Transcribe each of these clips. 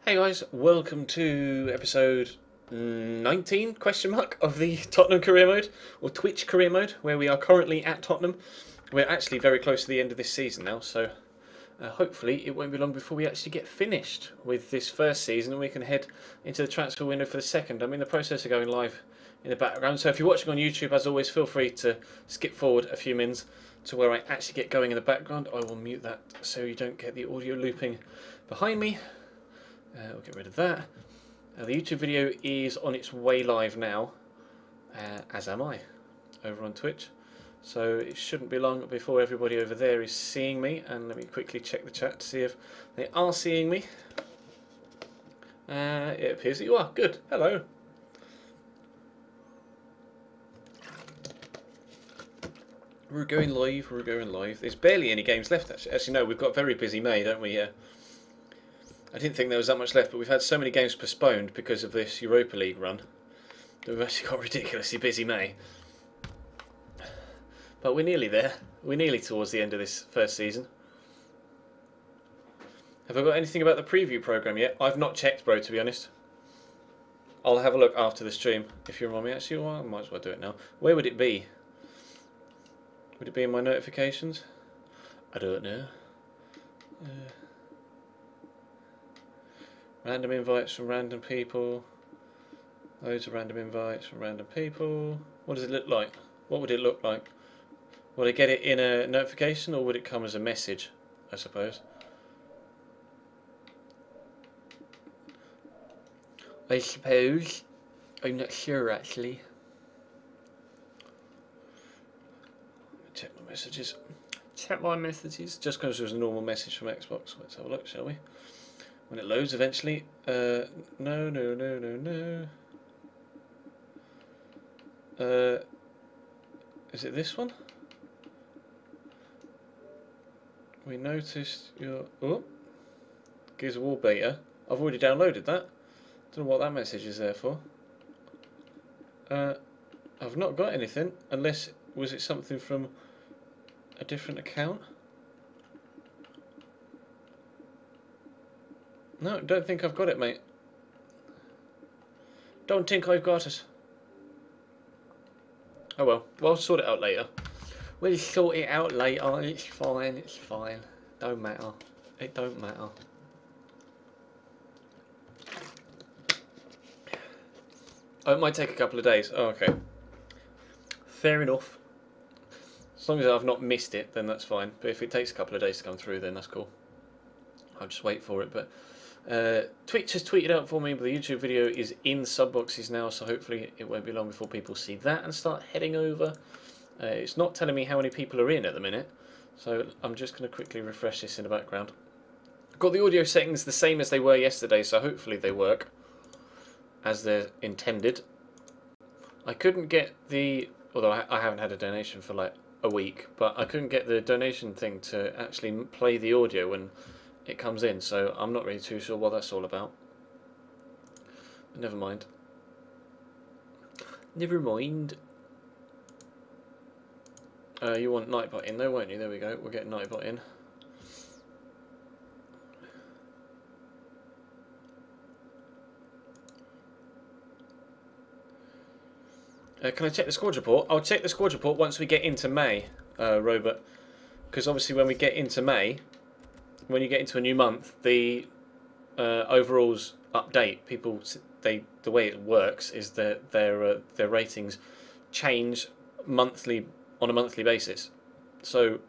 Hey guys, welcome to episode 19 question mark of the Tottenham career mode, or Twitch career mode, where we are currently at Tottenham. We're actually very close to the end of this season now, so hopefully it won't be long before we actually get finished with this first season and we can head into the transfer window for the second. I'm in the process of going live in the background, so if you're watching on YouTube, as always, feel free to skip forward a few minutes to where I actually get going in the background. I will mute that so you don't get the audio looping behind me. We'll get rid of that. The YouTube video is on its way live now, as am I, over on Twitch. So it shouldn't be long before everybody over there is seeing me. And let me quickly check the chat to see if they are seeing me. It appears that you are. Good. Hello. We're going live. We're going live. There's barely any games left, actually. Actually, no, we've got a very busy May, don't we? I didn't think there was that much left, but we've had so many games postponed because of this Europa League run that we've actually got a ridiculously busy May. But we're nearly there. We're nearly towards the end of this first season. Have I got anything about the preview programme yet? I've not checked, bro, to be honest. I'll have a look after the stream, if you remind me. Actually, well, I might as well do it now. Where would it be? Would it be in my notifications? I don't know. Random invites from random people. Loads of random invites from random people. What does it look like? What would it look like? Will I get it in a notification or would it come as a message, I suppose? I suppose. I'm not sure actually. Check my messages. Check my messages. Just because there's a normal message from Xbox. Let's have a look, shall we? When it loads eventually. No. Is it this one? We noticed your... Oh! Gives a wall beta. I've already downloaded that. Don't know what that message is there for. I've not got anything. Unless... Was it something from a different account? No, don't think I've got it, mate. Don't think I've got it. Oh well, we'll sort it out later. We'll sort it out later. It's fine, it's fine. Don't matter. It don't matter. Oh, it might take a couple of days. Oh, okay. Fair enough. As long as I've not missed it, then that's fine. But if it takes a couple of days to come through, then that's cool. I'll just wait for it, but... Twitch has tweeted out for me, but the YouTube video is in sub boxes now, so hopefully it won't be long before people see that and start heading over. It's not telling me how many people are in at the minute, so I'm just going to quickly refresh this in the background. I've got the audio settings the same as they were yesterday, so hopefully they work as they're intended. I couldn't get the... Although I haven't had a donation for like a week, but I couldn't get the donation thing to actually play the audio when it comes in, so I'm not really too sure what that's all about. But never mind. Never mind. You want Nightbot in though, won't you? There we go. We'll get Nightbot in. Can I check the squad report? I'll check the squad report once we get into May, Robert. Because obviously when we get into May, when you get into a new month, the overalls update. People, the way it works is that their ratings change monthly on a monthly basis. So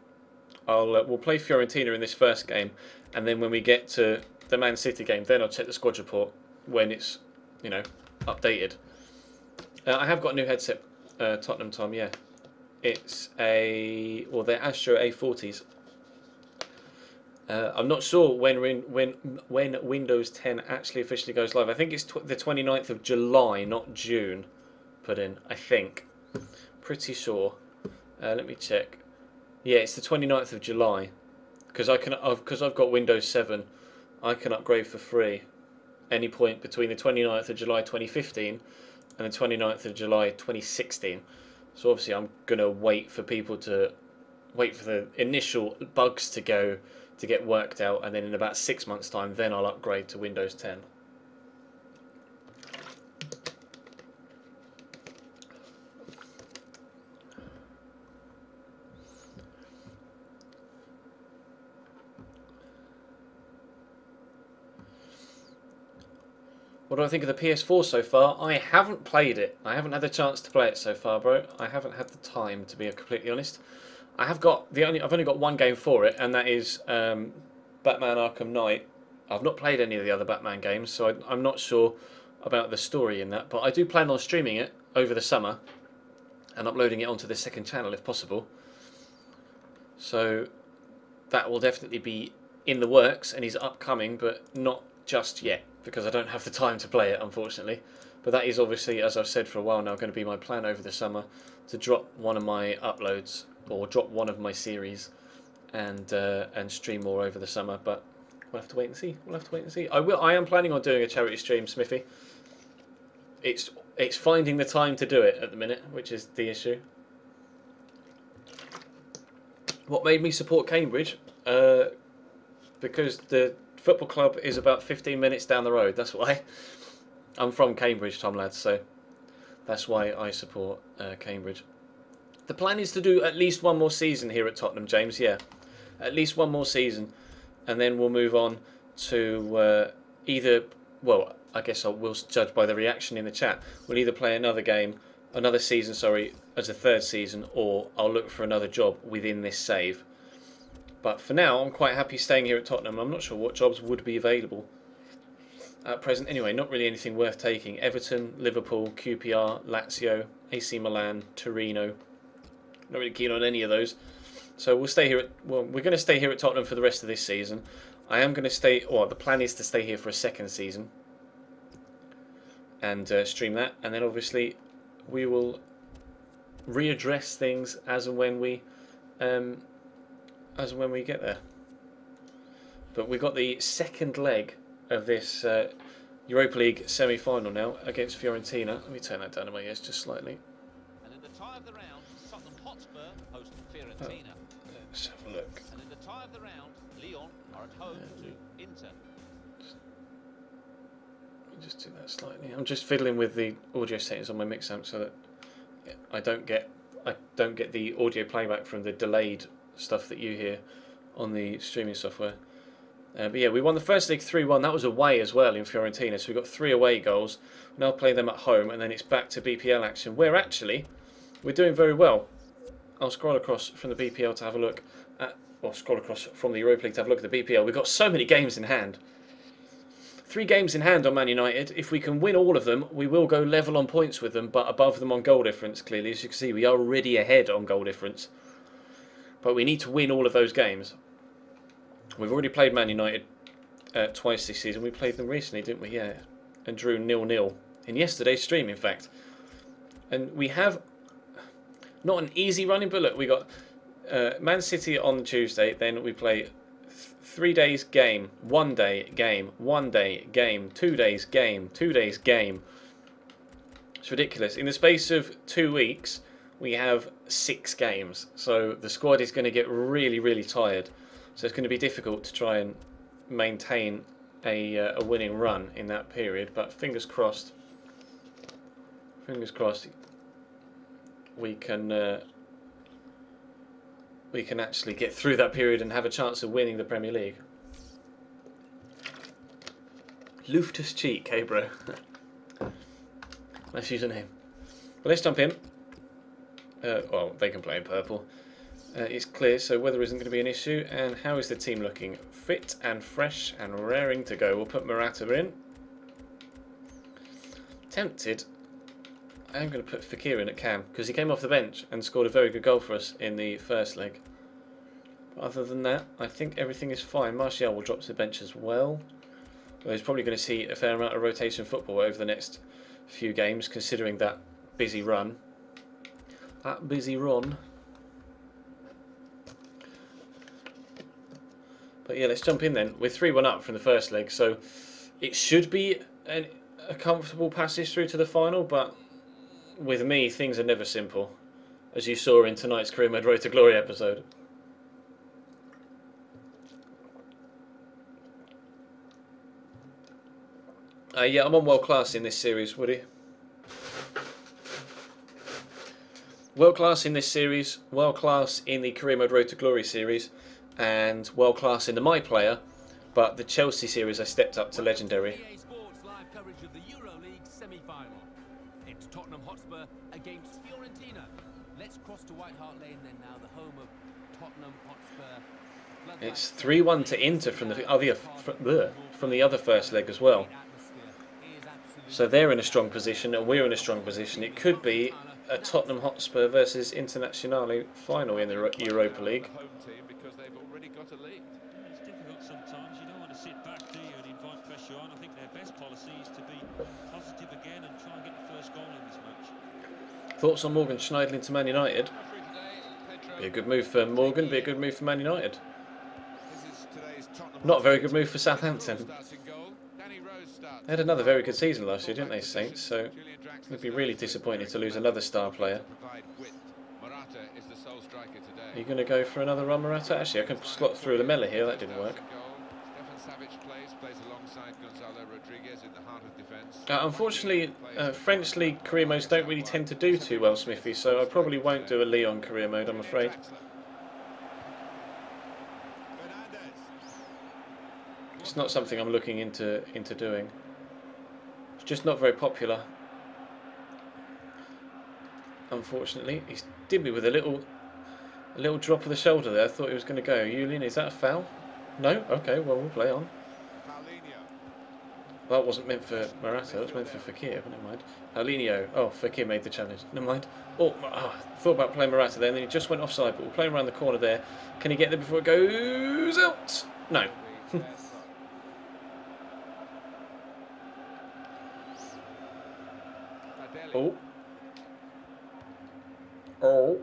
we'll play Fiorentina in this first game, and then when we get to the Man City game, then I'll check the squad report when it's updated. I have got a new headset, Tottenham Tom. Yeah, it's they're Astro A40s. I'm not sure when Windows 10 actually officially goes live. I think it's the 29th of July, not June. Put in, I think. Pretty sure. Let me check. Yeah, it's the 29th of July. Because I've got Windows 7, I can upgrade for free any point between the 29th of July 2015 and the 29th of July 2016. So obviously I'm gonna wait for people to wait for the initial bugs to go to get worked out, and then in about 6 months' time, then I'll upgrade to Windows 10. What do I think of the PS4 so far? I haven't played it. I haven't had the chance to play it so far, bro. I haven't had the time, to be completely honest. I've only got one game for it, and that is Batman Arkham Knight. I've not played any of the other Batman games, so I'm not sure about the story in that. But I do plan on streaming it over the summer and uploading it onto the second channel if possible. So that will definitely be in the works and is upcoming, but not just yet, because I don't have the time to play it, unfortunately. But that is obviously, as I've said for a while now, going to be my plan over the summer, to drop one of my uploads, or drop one of my series, and stream more over the summer. But we'll have to wait and see. We'll have to wait and see. I am planning on doing a charity stream, Smithy. It's finding the time to do it at the minute, which is the issue. What made me support Cambridge? Because the football club is about 15 minutes down the road. That's why. I'm from Cambridge, Tom lads, so that's why I support Cambridge. The plan is to do at least one more season here at Tottenham, James. Yeah, at least one more season, and then we'll move on to either. Well, I guess we'll judge by the reaction in the chat. We'll either play another season, sorry, as a third season, or I'll look for another job within this save. But for now, I'm quite happy staying here at Tottenham. I'm not sure what jobs would be available at present. Anyway, not really anything worth taking. Everton, Liverpool, QPR, Lazio, AC Milan, Torino. Not really keen on any of those. So we'll stay here. We're going to stay here at Tottenham for the rest of this season. I am going to stay. Well, the plan is to stay here for a second season and stream that, and then obviously we will readdress things as and when we get there. But we've got the second leg of this Europa League semi-final now against Fiorentina. Let me turn that down in my ears just slightly. And in the tie of the round, Tottenham Hotspur host Fiorentina. Let's have a look. And in the tie of the round, Lyon are at home to Inter. Let me just do that slightly. I'm just fiddling with the audio settings on my mix amp so that I don't get the audio playback from the delayed stuff that you hear on the streaming software. But yeah, we won the first leg 3-1. That was away as well in Fiorentina, so we got 3 away goals. We now play them at home, and then it's back to BPL action, where actually we're doing very well. I'll scroll across from the BPL to have a look at, or scroll across from the Europa League to have a look at the BPL. We've got so many games in hand. 3 games in hand on Man United. If we can win all of them, we will go level on points with them, but above them on goal difference, clearly. As you can see, we are already ahead on goal difference. But we need to win all of those games. We've already played Man United twice this season. We played them recently, didn't we? Yeah. And drew 0-0 in yesterday's stream, in fact. And we have not an easy running, but look, we got Man City on Tuesday. Then we play 3 days game, 1 day game, 1 day game, 2 days game, 2 days game. It's ridiculous. In the space of 2 weeks, we have 6 games. So the squad is going to get really, really tired. So it's going to be difficult to try and maintain a winning run in that period. But fingers crossed. Fingers crossed. We can actually get through that period and have a chance of winning the Premier League. Loftus Cheek, hey bro. Nice username. Well, let's jump in. Well, they can play in purple. It's clear, so weather isn't going to be an issue. And how is the team looking? Fit and fresh and raring to go. We'll put Morata in. Tempted. I am going to put Fekir in at cam because he came off the bench and scored a very good goal for us in the first leg. But other than that, I think everything is fine. Martial will drop to the bench as well. Well, he's probably going to see a fair amount of rotation football over the next few games, considering that busy run. That busy run. But yeah, let's jump in then. We're 3-1 up from the first leg, so it should be a comfortable passage through to the final, but with me, things are never simple, as you saw in tonight's Career Mode Road to Glory episode. Yeah, I'm on world class in this series, Woody. World class in this series, world class in the Career Mode Road to Glory series, and world class in the My Player. But the Chelsea series, I stepped up to legendary. EA Sports live coverage of the EuroLeague semi-final. It's Tottenham Hotspur against Fiorentina. Let's cross to White Hart Lane then now, the home of Tottenham Hotspur. It's 3-1 to Inter from the other first leg as well. So they're in a strong position and we're in a strong position. It could be a Tottenham Hotspur versus Internazionale final in the Europa League. It's difficult sometimes. You don't want to sit back, do you, and invite pressure on. I think their best policy is to be positive again and try and get the first goal in this match. Thoughts on Morgan Schneidlin to Man United? Be a good move for Morgan, be a good move for Man United. Not a very good move for Southampton. They had another very good season last year, didn't they, Saints? So it'd be really disappointing to lose another star player. Are you going to go for another run, Morata? Actually, I can slot through Lamella here. That didn't work. Unfortunately, French League career modes don't really tend to do too well, Smithy, so I probably won't do a Lyon career mode, I'm afraid. It's not something I'm looking into doing. It's just not very popular. Unfortunately, he did me with a little drop of the shoulder there. I thought he was going to go. Julian, is that a foul? No? Okay, well, we'll play on. Well, that wasn't meant for Morata, it was meant for Fekir, but never mind. Paulinho. Oh, Fekir made the challenge. Never mind. Oh, thought about playing Morata there, and then he just went offside, but we'll play him around the corner there. Can he get there before it goes out? No. Oh. Oh.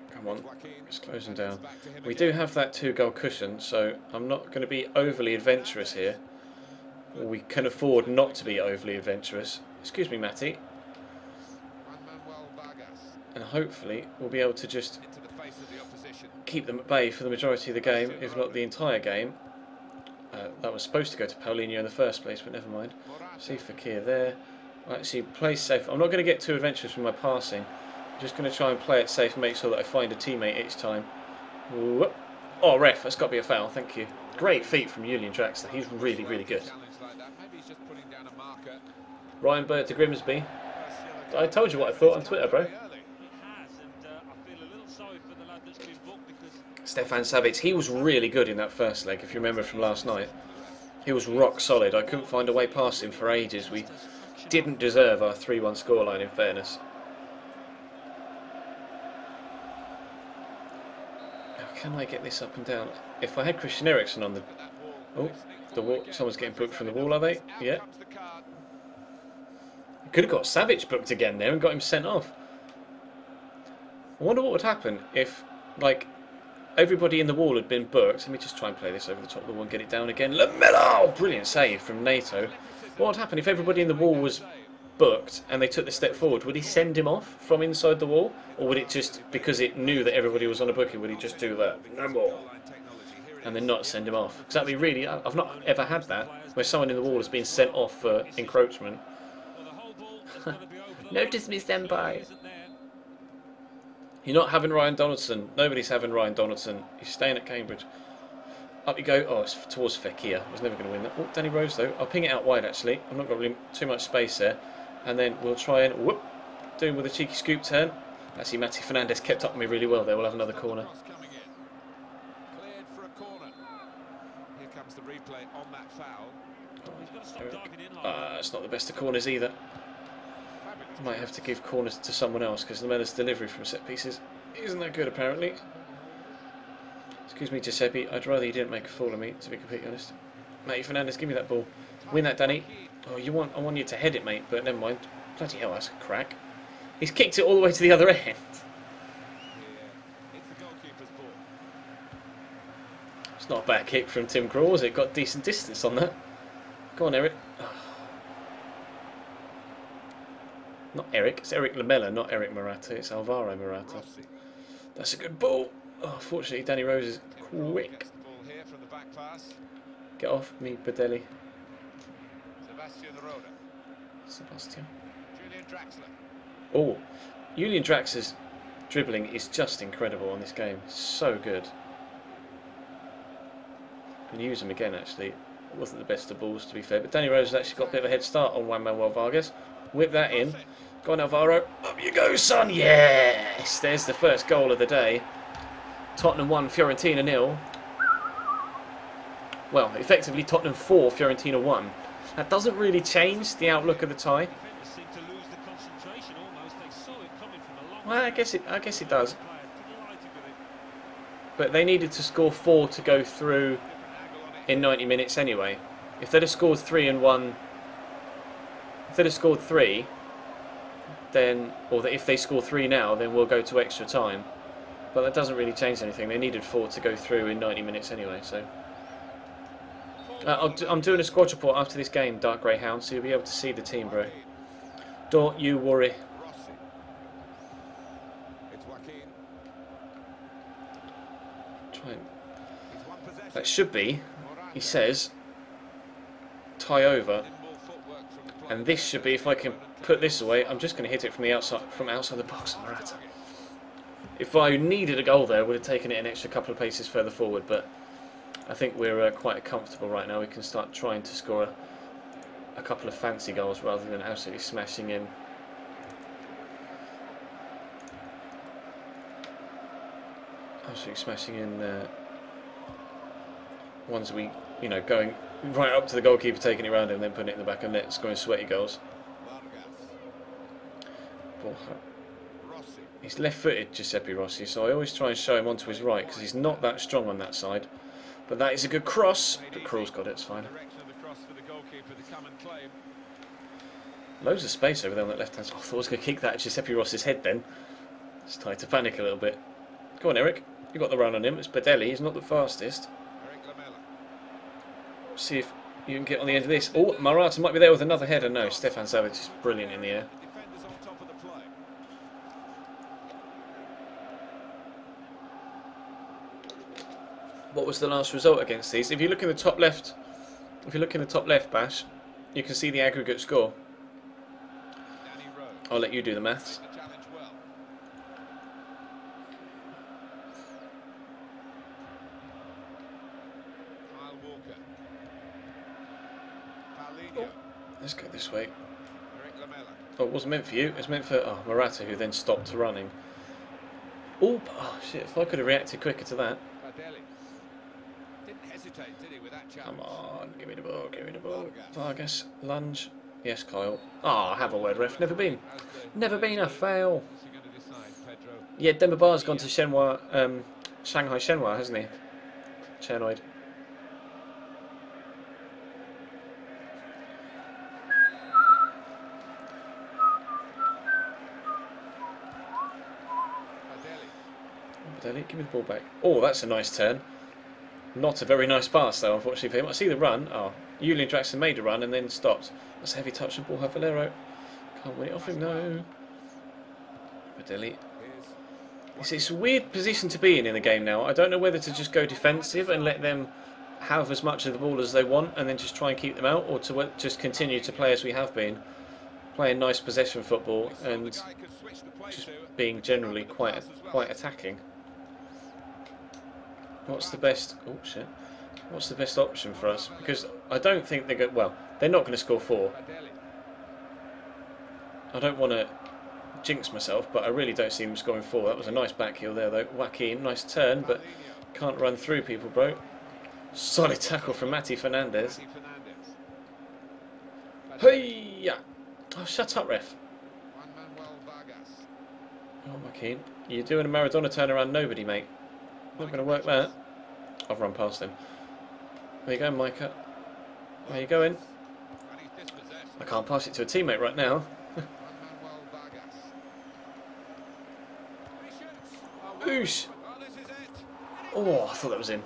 Come on, let's close him down. We do have that 2-goal cushion, so I'm not going to be overly adventurous here. Or we can afford not to be overly adventurous. Excuse me, Matty. And hopefully we'll be able to just keep them at bay for the majority of the game, if not the entire game. That was supposed to go to Paulinho in the first place, but never mind. See Fekir there. Actually, play safe. I'm not going to get too adventurous with my passing. I'm just going to try and play it safe and make sure that I find a teammate each time. Whoop. Oh, ref, that's got to be a foul. Thank you. Great feat from Julian Draxler. He's really, really good. Ryan Bird to Grimsby. I told you what I thought on Twitter, bro. Stefan Savic, he was really good in that first leg, if you remember from last night. He was rock solid. I couldn't find a way past him for ages. We didn't deserve our 3-1 scoreline, in fairness. How can I get this up and down? If I had Christian Eriksen on the... Oh, the wall. Someone's getting booked from the wall, are they? Yeah. Could have got Savic booked again there and got him sent off. I wonder what would happen if, like, everybody in the wall had been booked. Let me just try and play this over the top of the wall and get it down again. Lamella! Brilliant save from NATO. What would happen if everybody in the wall was booked and they took the step forward? Would he send him off from inside the wall? Or would it just, because it knew that everybody was on a booking, would he just do that? No more. And then not send him off? Because that'd be really... I've not ever had that, where someone in the wall has been sent off for encroachment. Notice me, senpai. You're not having Ryan Donaldson. Nobody's having Ryan Donaldson. He's staying at Cambridge. Up you go. Oh, it's towards Fekir. I was never going to win that. Oh, Danny Rose, though. I'll ping it out wide, actually. I'm not got really too much space there. And then we'll try and... Whoop! Do him with a cheeky scoop turn. Actually, Matty Fernandez kept up with me really well there. We'll have another corner. It's not the best of corners either. Might have to give corners to someone else because Lamella's delivery from set pieces isn't that good apparently. Excuse me, Giuseppe, I'd rather you didn't make a fool of me, to be completely honest. Matty Fernandez, give me that ball. Win that, Danny. Oh, I want you to head it, mate, but never mind. Bloody hell, that's a crack. He's kicked it all the way to the other end. It's not a bad kick from Tim Krul, was it? Got decent distance on that. Go on, Eric. Not Eric, it's Eric Lamella, not Eric Morata, it's Alvaro Morata. That's a good ball. Oh, fortunately, Danny Rose is quick. Get off me, Badelli. Sebastian. Julian Draxler. Oh, Julian Draxler's dribbling is just incredible on this game. So good. Can use him again actually. It wasn't the best of balls to be fair, but Danny Rose has actually got a bit of a head start on Juan Manuel Vargas. Whip that in. Go on Alvaro. Up you go, son. Yes! There's the first goal of the day. Tottenham 1, Fiorentina 0. Well, effectively Tottenham 4, Fiorentina 1. That doesn't really change the outlook of the tie. Defenders seem to lose the concentration almost. They saw it coming from a long Well, I way. guess it does. Delighted with it. But they needed to score 4 to go through in 90 minutes anyway. If they'd have scored 3 and 1, if they'd have scored 3, then, or if they score 3 now, then we'll go to extra time. But that doesn't really change anything. They needed 4 to go through in 90 minutes anyway. So I'm doing a squad report after this game, Dark Greyhound, so you'll be able to see the team, bro. Don't you worry. Try and, that should be, he says, tie over, and this should be, if I can put this away, I'm just going to hit it from the outside, outside the box. Morata. If I needed a goal there, I would have taken it an extra couple of paces further forward, but I think we're quite comfortable right now. We can start trying to score a couple of fancy goals rather than absolutely smashing in. Absolutely smashing in ones that we, you know, going right up to the goalkeeper, taking it around him, and then putting it in the back of the net, scoring sweaty goals. He's left-footed, Giuseppe Rossi, so I always try and show him onto his right because he's not that strong on that side. But that is a good cross. But Krul's got it, it's fine. Loads of space over there on that left-hand side. I thought I was going to kick that at Giuseppe Rossi's head then. Started to panic a little bit. Go on, Eric. You got the run on him. It's Badelli. He's not the fastest. See if you can get on the end of this. Oh, Morata might be there with another header. No, Stefan Savic is brilliant in the air. What was the last result against these? If you look in the top left, Bash, you can see the aggregate score. I'll let you do the maths. Oh, let's go this way. Oh, it wasn't meant for you. It was meant for Morata, who then stopped running. Oh shit! If I could have reacted quicker to that. Come on, give me the ball, give me the ball. Vargas, lunge. Yes, Kyle. Ah, have a word, ref. Never been. Never been a fail. Yeah, Demba Ba's gone to Shenhua, Shanghai Shenhua, hasn't he? Chernoid. Badelli, give me the ball back. Oh, that's a nice turn. Not a very nice pass, though, unfortunately for him. I see the run. Oh, Julian Draxler made a run and then stopped. That's a heavy touch and ball, Valero. Can't win it off him, no. Badelli. It's a weird position to be in the game now. I don't know whether to just go defensive and let them have as much of the ball as they want and then just try and keep them out, or to just continue to play as we have been, playing nice possession football and just being generally quite attacking. What's the best? Oh shit! What's the best option for us? Because I don't think they're going. Well, they're not going to score 4. I don't want to jinx myself, but I really don't see them scoring 4. That was a nice back heel there, though. Joaquin, nice turn, but can't run through people, bro. Solid tackle from Mati Fernandez. Hey, yeah. Oh, shut up, ref. Oh, Joaquin, you're doing a Maradona turn around nobody, mate. Not going to work that. I've run past him. There you go, Micah. Where you going? I can't pass it to a teammate right now. Oosh! Oh, I thought that was in.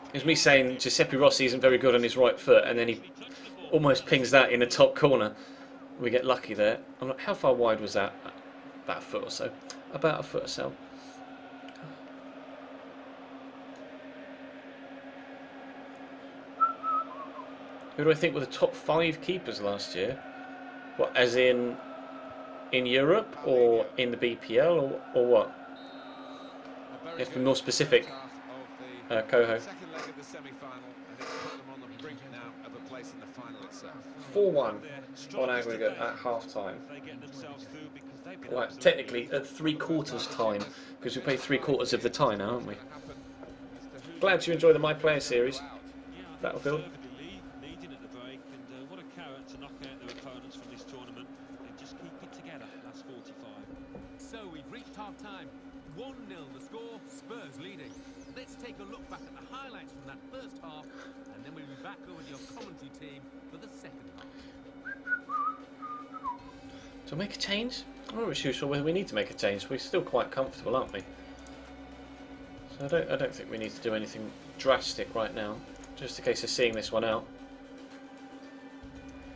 It was me saying Giuseppe Rossi isn't very good on his right foot, and then he almost pings that in the top corner. We get lucky there. I'm not, how far wide was that? About a foot or so. About a foot or so. Who do I think were the top 5 keepers last year? What, as in Europe or in the BPL or what? You have to be more specific, Coho. 4-1 on aggregate at half-time. Well, technically at 3/4 time, because we play 3/4 of the time now, aren't we? Glad you enjoy the My Player series, Battlefield. Leading at the break, and what a carrot to knock out their opponents from this tournament and just keep it together. That's 45. So we've reached half-time. 1-0 the score, Spurs leading. Let's take a look back at the highlights from that first half, and then we'll be back over to your commentary team for the second half. Do I make a change? I'm not really sure whether we need to make a change. We're still quite comfortable, aren't we? So I don't think we need to do anything drastic right now. Just a case of seeing this one out.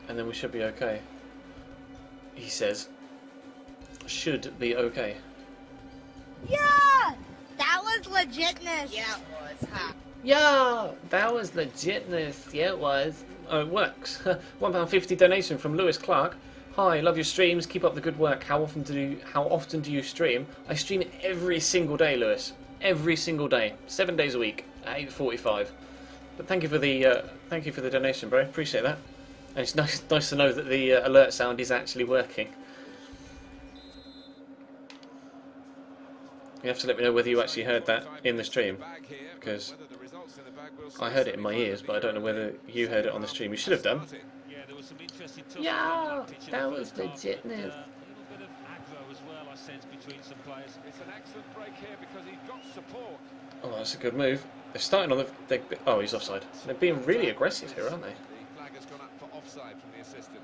And then we should be okay. He says. Should be okay. Yeah! That was legitness. Yeah, it was, huh? Yeah! That was legitness. Yeah, it was. Oh, it works. £1.50 donation from Lewis Clark. Hi, love your streams. Keep up the good work. How often do you stream? I stream every single day, Lewis. Every single day, 7 days a week at 8:45. But thank you for the donation, bro. Appreciate that. And it's nice to know that the alert sound is actually working. You have to let me know whether you actually heard that in the stream, because I heard it in my ears, but I don't know whether you heard it on the stream. You should have done. Yeah, that was legitness. It's an excellent break here because he got support. Oh, that's a good move. They're starting on the... oh, he's offside. They're being really aggressive here, aren't they? The flag has gone up for offside from the assistant.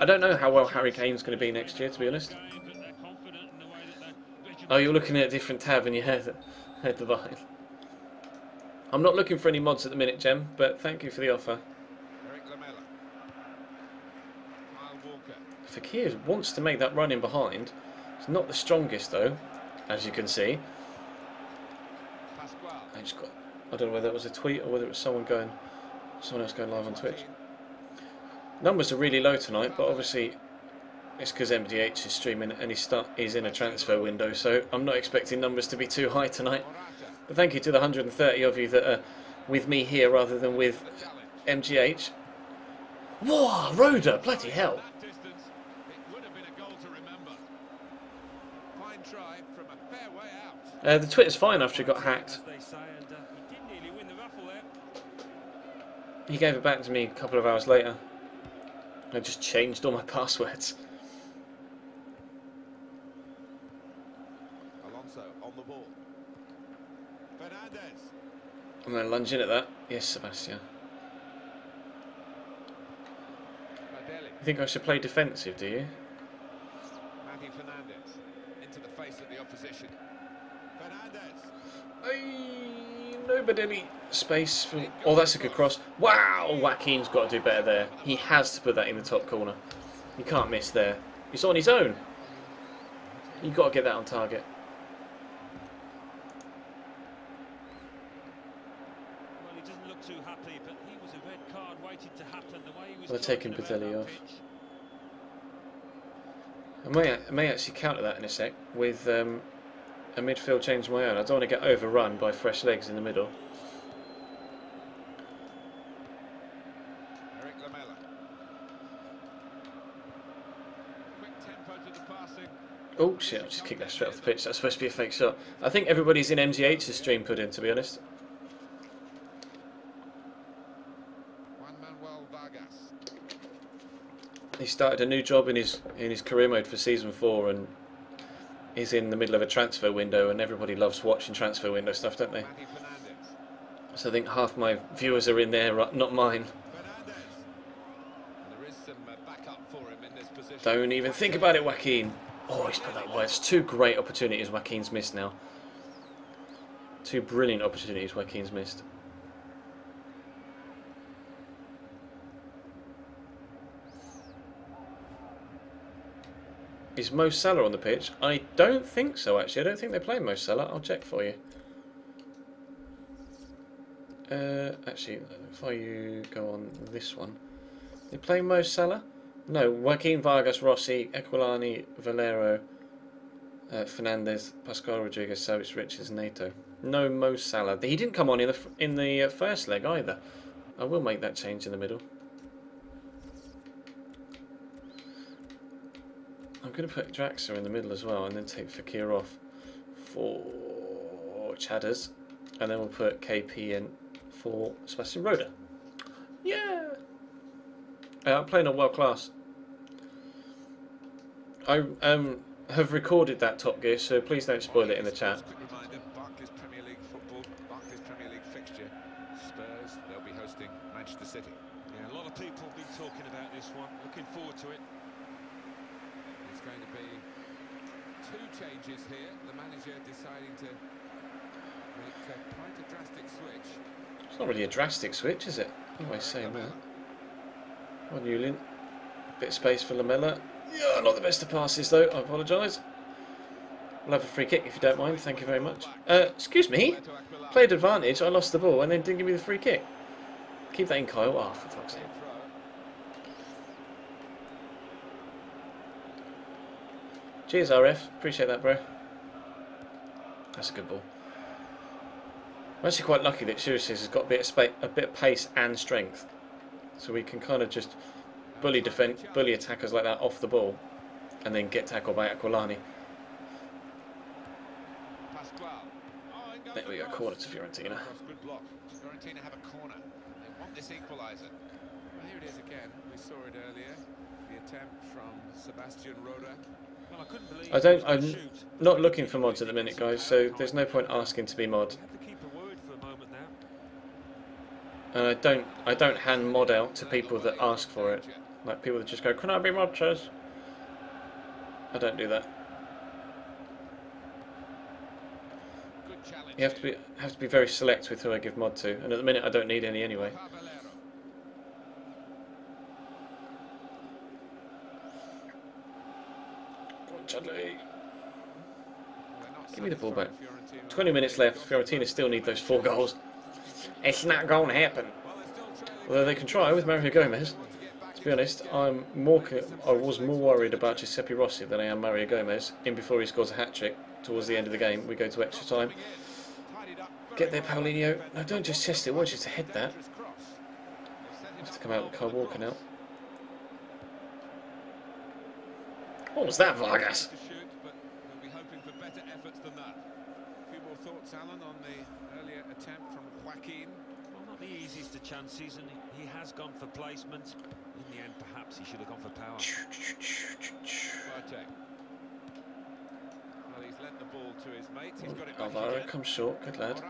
I don't know how well Harry Kane's going to be next year, to be honest. Oh, you're looking at a different tab and you heard the behind. I'm not looking for any mods at the minute, Jem, but thank you for the offer. Fakir wants to make that run in behind. It's not the strongest though, as you can see. I don't know whether it was a tweet or whether it was someone else going live on Twitch. Numbers are really low tonight, but obviously it's because MDH is streaming and he's in a transfer window, so I'm not expecting numbers to be too high tonight. But thank you to the 130 of you that are with me here rather than with MGH. Whoa, Rhoda, bloody hell. The Twitter's fine after it got hacked. He gave it back to me a couple of hours later. I just changed all my passwords. Alonso on the ball. Fernandez. I'm going to lunge in at that. Yes, Sebastian. You think I should play defensive, do you? Matthew Fernandez into the face of the opposition. Fernandez. Nobody any space for... Oh, that's a good cross. Wow, Joaquin's got to do better there. He has to put that in the top corner. You can't miss there. He's on his own. You've got to get that on target. Well, he doesn't look too happy, but he was a red card waiting to happen the way he was. They're taking Batelli off. I may actually counter that in a sec with a midfield change of my own. I don't want to get overrun by fresh legs in the middle. Oh shit, I just kicked that straight off the pitch. That's supposed to be a fake shot. I think everybody's in MGH's stream put in, to be honest. He started a new job in his career mode for season 4 and is in the middle of a transfer window, and everybody loves watching transfer window stuff, don't they? So I think half my viewers are in there, not mine. Don't even think about it, Joaquin. Oh, he's put that wide. It's 2 great opportunities Joaquin's missed now. 2 brilliant opportunities Joaquin's missed. Is Mo Salah on the pitch? I don't think so, actually. I don't think they're playing Mo Salah. I'll check for you. Actually, if I go on this one, you play Mo Salah? No, Joaquin, Vargas, Rossi, Equilani, Valero, Fernandez, Pascal Rodriguez, Savic, Richards, Nato. No Mo Salah. He didn't come on in the first leg either. I will make that change in the middle. I'm going to put Draxler in the middle as well, and then take Fekir off for Chadders, and then we'll put KP in for Sebastian Roda. Yeah! I'm playing on world class. I have recorded that Top Gear, so please don't spoil it in the chat. Reminder, Barclays Premier League football, Barclays Premier League fixture. Spurs, they'll be hosting Manchester City. Yeah, a lot of people have been talking about this one. Looking forward to it. It's going to be 2 changes here. The manager deciding to make quite a drastic switch. It's not really a drastic switch, is it? Always saying that. On Yulin. Bit of space for Lamella. Yeah, not the best of passes though, I apologise. We'll have a free kick if you don't mind, thank you very much. Excuse me? Played advantage, I lost the ball and then didn't give me the free kick. Keep that in, Kyle. Oh, for fuck's sake. Cheers, RF. Appreciate that, bro. That's a good ball. I'm actually quite lucky that Sirius has got a bit of pace and strength, so we can kind of just bully attackers like that off the ball, and then get tackled by Aquilani. There we go, corner to Fiorentina. Good block. Fiorentina have a corner. They want this equaliser. Well, here it is again. We saw it earlier. The attempt from Sebastian Roda. Well, I couldn't believe I'm not looking for mods at the minute, guys, so there's no point asking to be mod. And I don't hand mod out to people that ask for it. Like people that just go, "Can I be mod, Chaz?" I don't do that. You have to be very select with who I give mod to, and at the minute I don't need any anyway. Chudley. Give me the ball back. 20 minutes left. Fiorentina still need those 4 goals. It's not going to happen. Although they can try with Mario Gomez. To be honest, I was more worried about Giuseppe Rossi than I am Mario Gomez. In before he scores a hat-trick towards the end of the game, we go to extra time. Get there, Paulinho. No, don't just chest it. Why don't you just head that? Have to come out with Kyle Walker now. What was that, Vargas? Thoughts, Alan, on the earlier attempt from Joaquin? Well, not the easiest of chances, and he has gone for placement. In the end, perhaps he should have gone for power. Well, he's lent the ball to his mate. He's got it back Alvaro again. comes short. Good lad.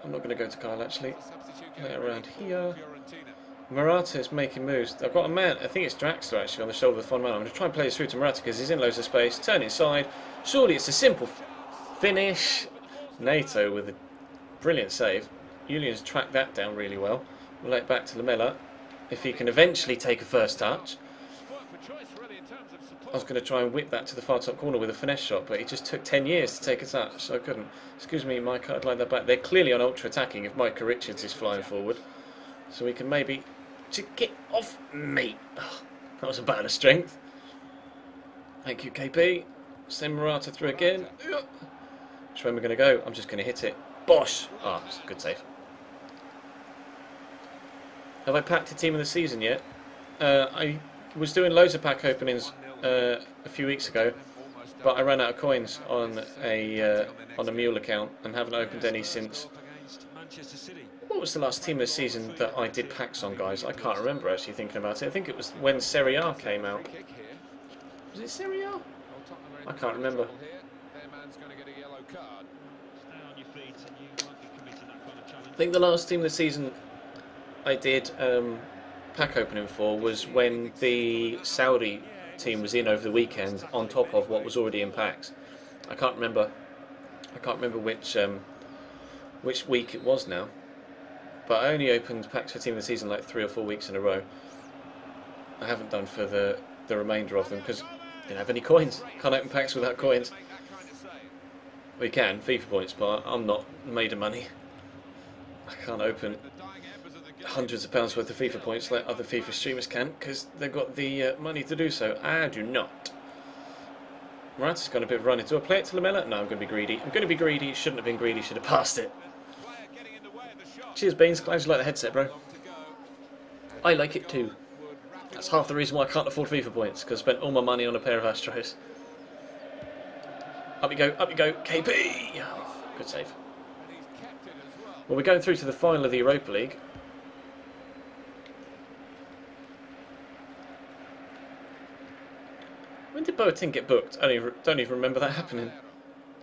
I'm not going to go to Kyle, actually. Play it around here. Morata is making moves. I've got a man, I think it's Draxler actually, on the shoulder of the fun man. I'm going to try and play this through to Morata because he's in loads of space. Turn inside. Surely it's a simple finish. Nato with a brilliant save. Julian's tracked that down really well. We'll let it back to Lamella if he can eventually take a first touch. I was going to try and whip that to the far top corner with a finesse shot, but it just took 10 years to take a touch, so I couldn't. Excuse me, Micah, I'd like that back. They're clearly on ultra attacking if Micah Richards is flying forward. So we can maybe... To get off me. Oh, that was a battle of strength. Thank you, KP. Send Morata through again. Which way am I going to go? I'm just going to hit it. Bosh! Ah, oh, good save. Have I packed a team of the season yet? I was doing loads of pack openings a few weeks ago, but I ran out of coins on a mule account and haven't opened any since. What was the last team of the season that I did packs on, guys? I can't remember actually thinking about it. I think it was when Serie A came out. Was it Serie A? I can't remember. I think the last team of the season I did pack opening for was when the Saudi team was in over the weekend on top of what was already in packs. I can't remember which week it was now. But I only opened packs for team of the season like 3 or 4 weeks in a row. I haven't done for the remainder of them because I didn't have any coins. Can't open packs without coins. We can, FIFA points, but I'm not made of money. I can't open hundreds of pounds worth of FIFA points like other FIFA streamers can, because they've got the money to do so. I do not. Right, it's got a bit of running. Do I play it to Lamella? No, I'm going to be greedy. I'm going to be greedy. Shouldn't have been greedy. Should have passed it. Cheers, Beans. Glad you like the headset, bro. I like it too. That's half the reason why I can't afford FIFA points, because I spent all my money on a pair of Astros. Up you go, KP! Oh, good save. Well, we're going through to the final of the Europa League. When did Boateng get booked? I don't even remember that happening.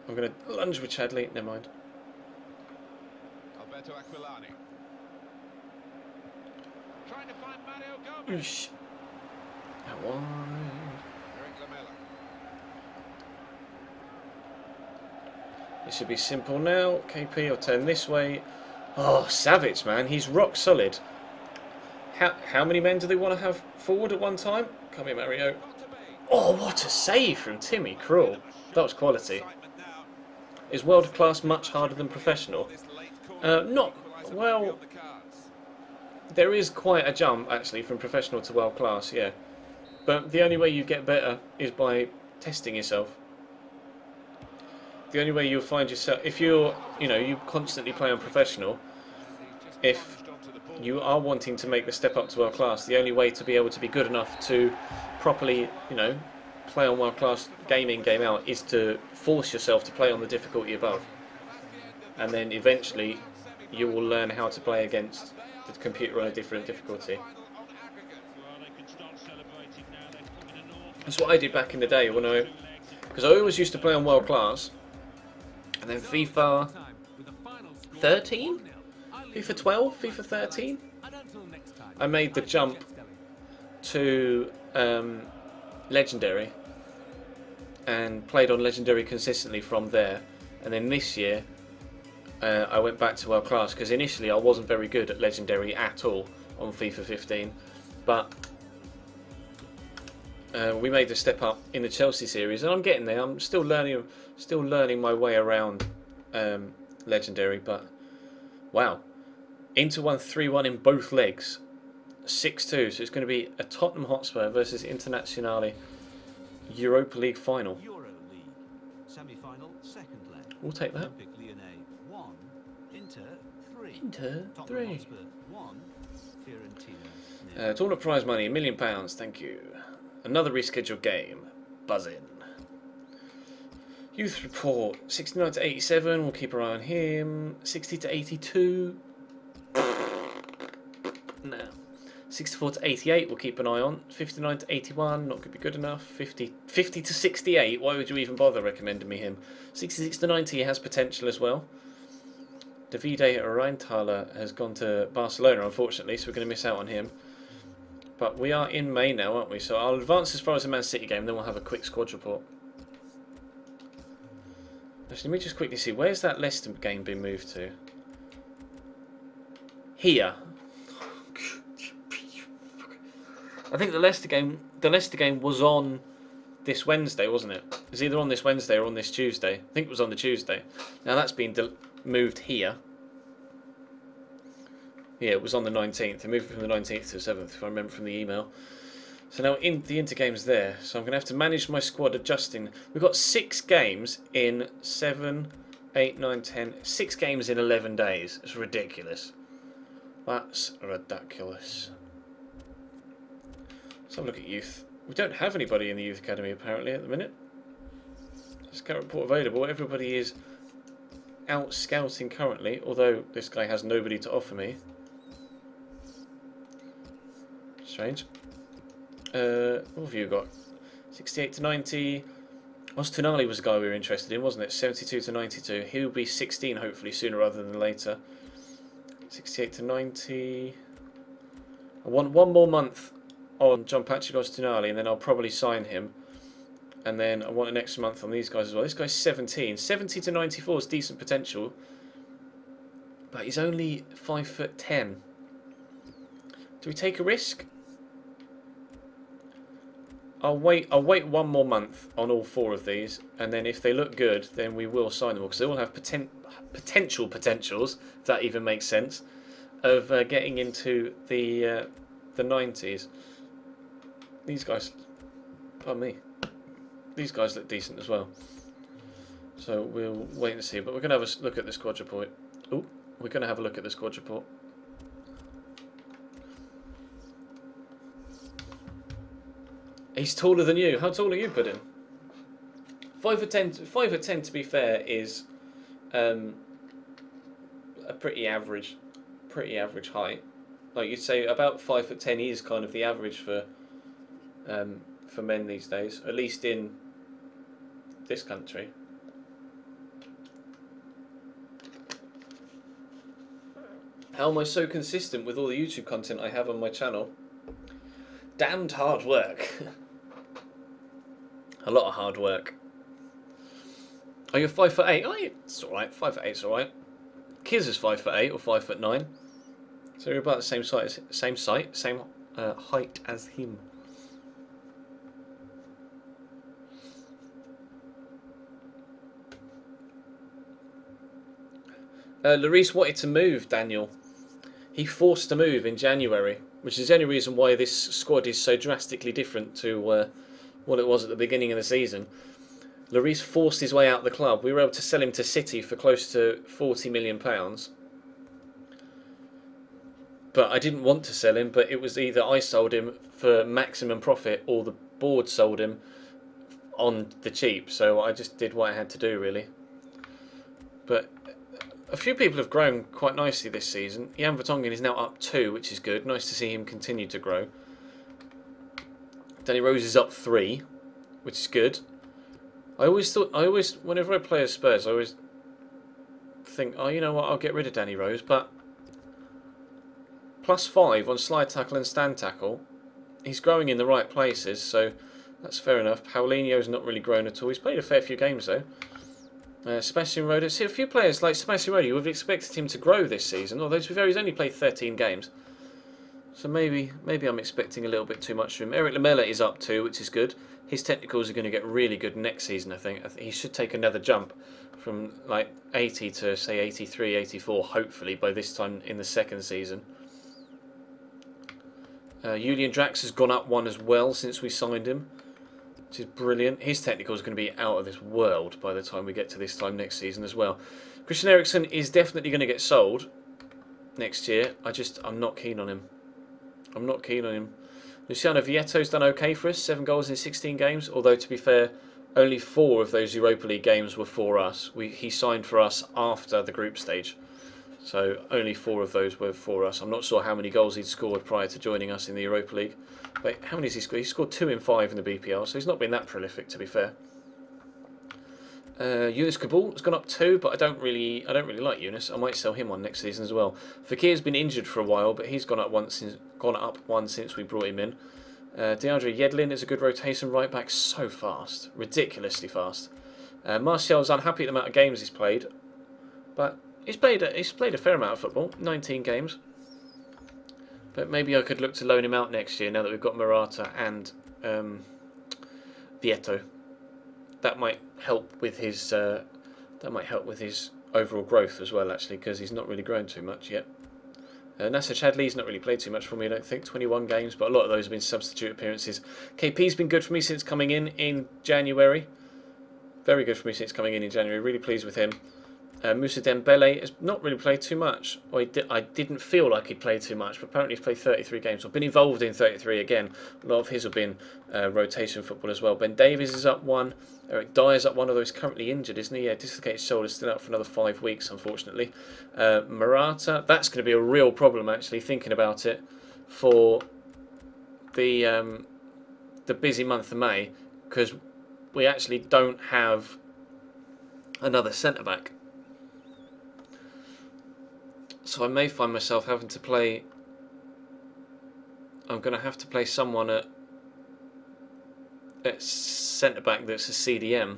I'm going to lunge with Chadley. Never mind. Oosh. That one. It should be simple now. KP will turn this way. Oh, Savage, man. He's rock solid. How many men do they want to have forward at one time? Come here, Mario. Oh, what a save from Timmy Krul. That was quality. Is world class much harder than professional? Not. Well, there is quite a jump, actually, from professional to world class, yeah. But the only way you get better is by testing yourself. The only way you'll find yourself, if you're, you constantly play on professional, if you are wanting to make the step up to world class, the only way to be able to be good enough to properly, play on world class game in, game out is to force yourself to play on the difficulty above. And then eventually you will learn how to play against the computer on a different difficulty. That's what I did back in the day when because I always used to play on world class, and then FIFA 13, FIFA 12, FIFA 13, I made the jump to Legendary and played on Legendary consistently from there. And then this year I went back to world class, because initially I wasn't very good at Legendary at all on FIFA 15, but we made the step up in the Chelsea series, and I'm getting there. I'm still learning my way around Legendary, but wow, Inter won 3-1 in both legs, 6-2. So it's going to be a Tottenham Hotspur versus Internazionale Europa League final. Euro League semi-final, second leg. We'll take that. Olympic Lyonnais 1, Inter 3. Inter Tottenham 3. Hotspur 1, Fiorentina 0. Tournament prize money, £1 million. Thank you. Another rescheduled game. Buzzing. Youth report 69 to 87. We'll keep our eye on him. 60 to 82. No. 64 to 88. We'll keep an eye on. 59 to 81. Not going to be good enough. 50 to 68. Why would you even bother recommending me him? 66 to 90. He has potential as well. Davide Reintaler has gone to Barcelona, unfortunately, so we're going to miss out on him. But we are in May now, aren't we? So I'll advance as far as the Man City game, then we'll have a quick squad report. Actually, let me just quickly see, where's that Leicester game been moved to? Here. I think the Leicester game was on this Wednesday, wasn't it? It was either on this Wednesday or on this Tuesday. I think it was on the Tuesday. Now that's been moved here. Yeah, it was on the 19th. They moved it from the 19th to the 7th, if I remember from the email. So now the Inter game's there. So I'm going to have to manage my squad adjusting. We've got 6 games in 7, 8, 9, 10. 6 games in 11 days. It's ridiculous. That's ridiculous. Let's have a look at youth. We don't have anybody in the youth academy apparently at the minute. Scout report available. Everybody is out scouting currently, although this guy has nobody to offer me. Strange. What have you got? 68 to 90. Ostunali was the guy we were interested in, wasn't it? 72 to 92. He'll be 16 hopefully sooner rather than later. 68 to 90. I want one more month on John Patrick Ostunali, and then I'll probably sign him. And then I want an extra month on these guys as well. This guy's 17. 70 to 94 is decent potential. But he's only 5'10". Do we take a risk? I'll wait one more month on all 4 of these, and then if they look good, then we will sign them all, because they all have potentials, if that even makes sense, of getting into the 90s. These guys, pardon me, these guys look decent as well. So we'll wait and see, but we're going to have a look at the squad report. Oh, we're going to have a look at the squad report. He's taller than you. How tall are you, Puddin? 5'10". 5'10", to be fair, is a pretty average height. Like you'd say, about 5'10" is kind of the average for men these days, at least in this country. How am I so consistent with all the YouTube content I have on my channel? Damned hard work. A lot of hard work. Are you 5'8"? Oh, it's alright. 5'8's alright. Kiz is 5'8" or 5'9". So you're about the same size, same height as him. Lloris wanted to move, Daniel. He forced to move in January, which is the only reason why this squad is so drastically different to what it was at the beginning of the season. Lloris forced his way out of the club. We were able to sell him to City for close to £40 million. But I didn't want to sell him, but it was either I sold him for maximum profit or the board sold him on the cheap. So I just did what I had to do, really. But a few people have grown quite nicely this season. Jan Vertonghen is now up 2, which is good. Nice to see him continue to grow. Danny Rose is up 3, which is good. Whenever I play as Spurs, I always think, oh, you know what, I'll get rid of Danny Rose, but +5 on slide tackle and stand tackle. He's growing in the right places, so that's fair enough. Paulinho's not really grown at all. He's played a fair few games, though. Sebastian Rode, see a few players like Sebastian Rode, you would have expected him to grow this season, although to be fair, he's only played 13 games. So maybe I'm expecting a little bit too much from him. Eric Lamela is up 2, which is good. His technicals are going to get really good next season, I think. He should take another jump from like 80 to, say, 83, 84, hopefully, by this time in the second season. Julian Drax has gone up 1 as well since we signed him, which is brilliant. His technicals are going to be out of this world by the time we get to this time next season as well. Christian Eriksen is definitely going to get sold next year. I'm not keen on him. I'm not keen on him. Luciano Vietto's done okay for us, 7 goals in 16 games, although to be fair, only 4 of those Europa League games were for us. He signed for us after the group stage, so only 4 of those were for us. I'm not sure how many goals he'd scored prior to joining us in the Europa League, but how many has he scored? He scored 2 in 5 in the BPL, so he's not been that prolific, to be fair. Yunus Kabul has gone up 2, but I don't really like Yunus. I might sell him on next season as well. Fakir's been injured for a while, but he's gone up 1 since we brought him in. DeAndre Yedlin is a good rotation right back, so fast, ridiculously fast. Martial's unhappy at the amount of games he's played, but he's played a fair amount of football, 19 games. But maybe I could look to loan him out next year now that we've got Morata and Vietto. That might help with his overall growth as well, actually, because he's not really grown too much yet. Nasser Chadli's not really played too much for me, I don't think. 21 games, but a lot of those have been substitute appearances. KP's been good for me since coming in January. Very good for me since coming in January. Really pleased with him. Moussa Dembele has not really played too much. I didn't feel like he'd played too much, but apparently he's played 33 games. I've been involved in 33 again. A lot of his have been rotation football as well. Ben Davies is up 1. Eric Dyer's up 1, although he's currently injured, isn't he? Yeah, dislocated shoulder, still out for another 5 weeks, unfortunately. Morata, that's going to be a real problem, actually, thinking about it, for the busy month of May, because we actually don't have another centre-back. So I may find myself having to play... I'm going to have to play someone at centre-back that's a CDM.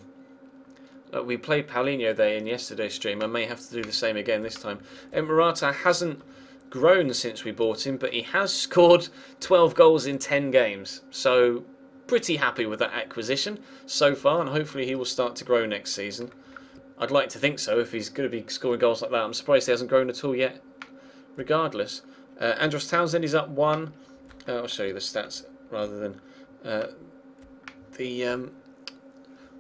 We played Paulinho there in yesterday's stream. I may have to do the same again this time. Morata hasn't grown since we bought him, but he has scored 12 goals in 10 games. So pretty happy with that acquisition so far, and hopefully he will start to grow next season. I'd like to think so if he's going to be scoring goals like that. I'm surprised he hasn't grown at all yet. Regardless, Andros Townsend is up 1. I'll show you the stats rather than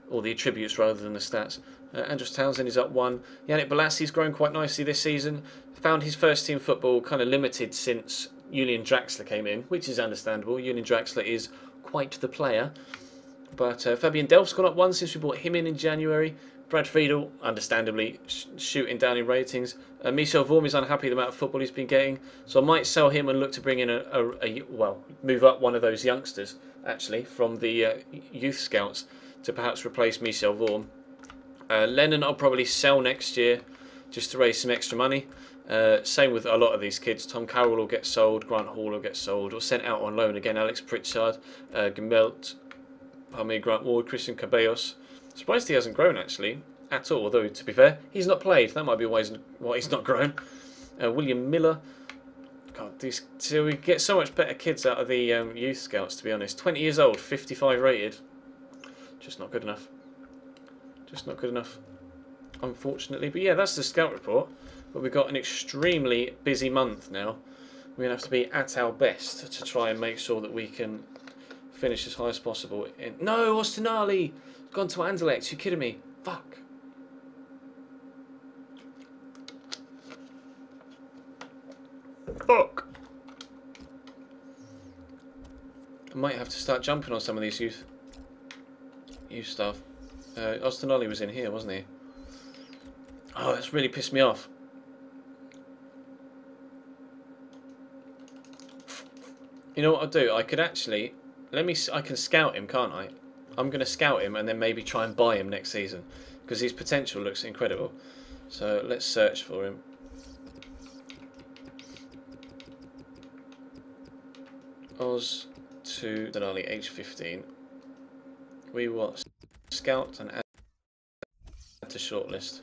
or the attributes rather than the stats. Andros Townsend is up 1. Yannick Bolassi's grown quite nicely this season. Found his first team football kind of limited since Julian Draxler came in, which is understandable. Julian Draxler is quite the player. But Fabian Delph's gone up 1 since we brought him in January. Brad Friedel, understandably, shooting down in ratings. Michel Vorm is unhappy with the amount of football he's been getting, so I might sell him and look to bring in well, move up one of those youngsters, actually, from the youth scouts to perhaps replace Michel Vorm. Lennon I'll probably sell next year just to raise some extra money. Same with a lot of these kids. Tom Carroll will get sold, Grant Hall will get sold, or sent out on loan again. Alex Pritchard, Gemelt, Grant Ward, Christian Cabellos. Surprised he hasn't grown actually at all. Although to be fair, he's not played. That might be why he's not grown. William Miller. God, so we get so much better kids out of the youth scouts. To be honest, 20 years old, 55 rated. Just not good enough. Just not good enough, unfortunately. But yeah, that's the scout report. But we've got an extremely busy month now. We're gonna have to be at our best to try and make sure that we can finish as high as possible. No, Ostinali! Gone to Anderlecht, you kidding me? Fuck. Fuck. I might have to start jumping on some of these youth stuff. Ostinali was in here, wasn't he? Oh, that's really pissed me off. You know what I'll do? I could actually... I can scout him, can't I? I'm going to scout him and then maybe try and buy him next season. Because his potential looks incredible. So let's search for him. Oz to Denali, age 15. We will scout and add to shortlist.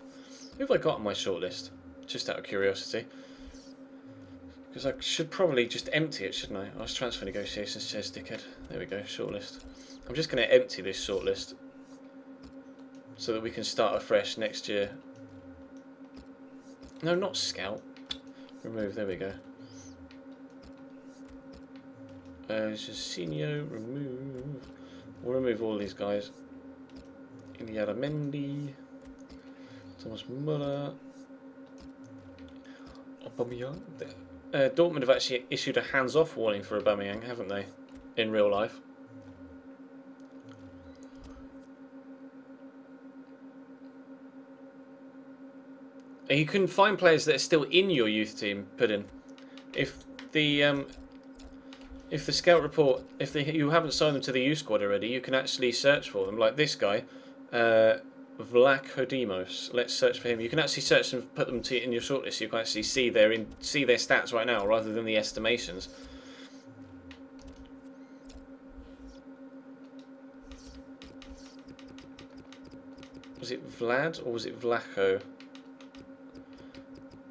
Who have I got on my shortlist? Just out of curiosity. Because I should probably just empty it, shouldn't I? I was transfer negotiations, says dickhead. There we go, shortlist. I'm just going to empty this shortlist so that we can start afresh next year. No, not scout. Remove, there we go. Jacinho, remove. We'll remove all these guys. Iliada Mendy, Thomas Muller, Aubameyang. Dortmund have actually issued a hands-off warning for Aubameyang, haven't they? In real life. And you can find players that are still in your youth team put in. If the scout report, you haven't signed them to the youth squad already, you can actually search for them. Like this guy, Vlak Hodimos. Let's search for him. You can actually search and put them in your shortlist. So you can actually see their stats right now, rather than the estimations. Was it Vlad or was it Vlacho?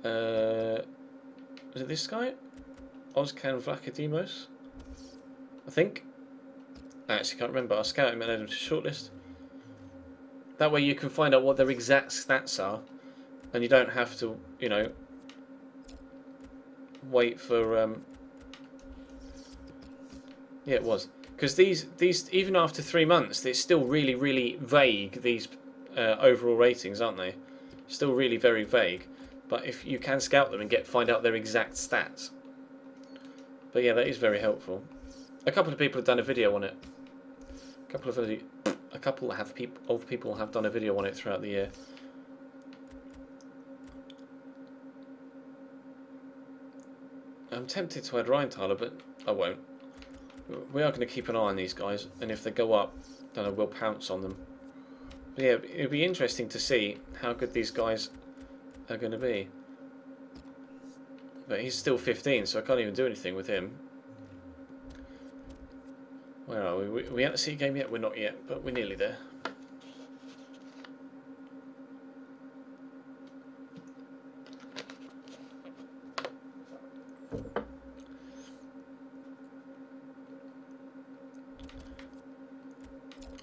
Was it this guy? Ozcan Vlachodimos? I think. I actually can't remember. I'll scout him and add him to shortlist. That way you can find out what their exact stats are, and you don't have to, you know, wait for. Yeah, it was because these even after 3 months, it's still really vague. These overall ratings, aren't they? Still really very vague. But if you can scout them and find out their exact stats. But yeah, that is very helpful. A couple of people have done a video on it. A couple of people have done a video on it throughout the year. I'm tempted to add Rheintaler, but I won't. We are going to keep an eye on these guys, and if they go up, then we'll pounce on them. But yeah, it'll be interesting to see how good these guys are going to be. But he's still 15, so I can't even do anything with him. Where are we? We at the C game yet? We're not yet, but we're nearly there.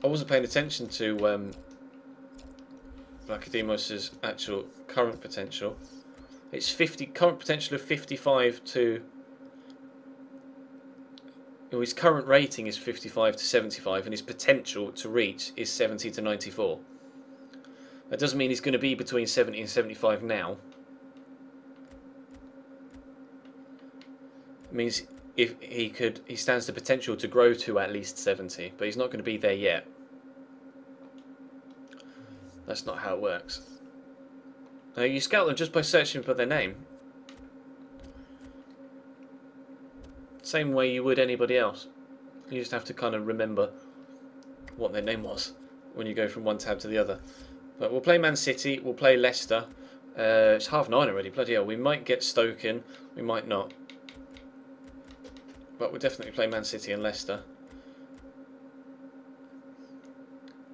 I wasn't paying attention to Lacademos's actual current potential. It's current potential of 55 to... Well, his current rating is 55 to 75, and his potential to reach is 70 to 94. That doesn't mean he's going to be between 70 and 75 now. It means if he stands the potential to grow to at least 70, but he's not going to be there yet. That's not how it works. You scout them just by searching for their name. Same way you would anybody else. You just have to kind of remember what their name was when you go from one tab to the other. But we'll play Man City, we'll play Leicester. It's 9:30 already, bloody hell. We might get Stoke in, we might not. But we'll definitely play Man City and Leicester.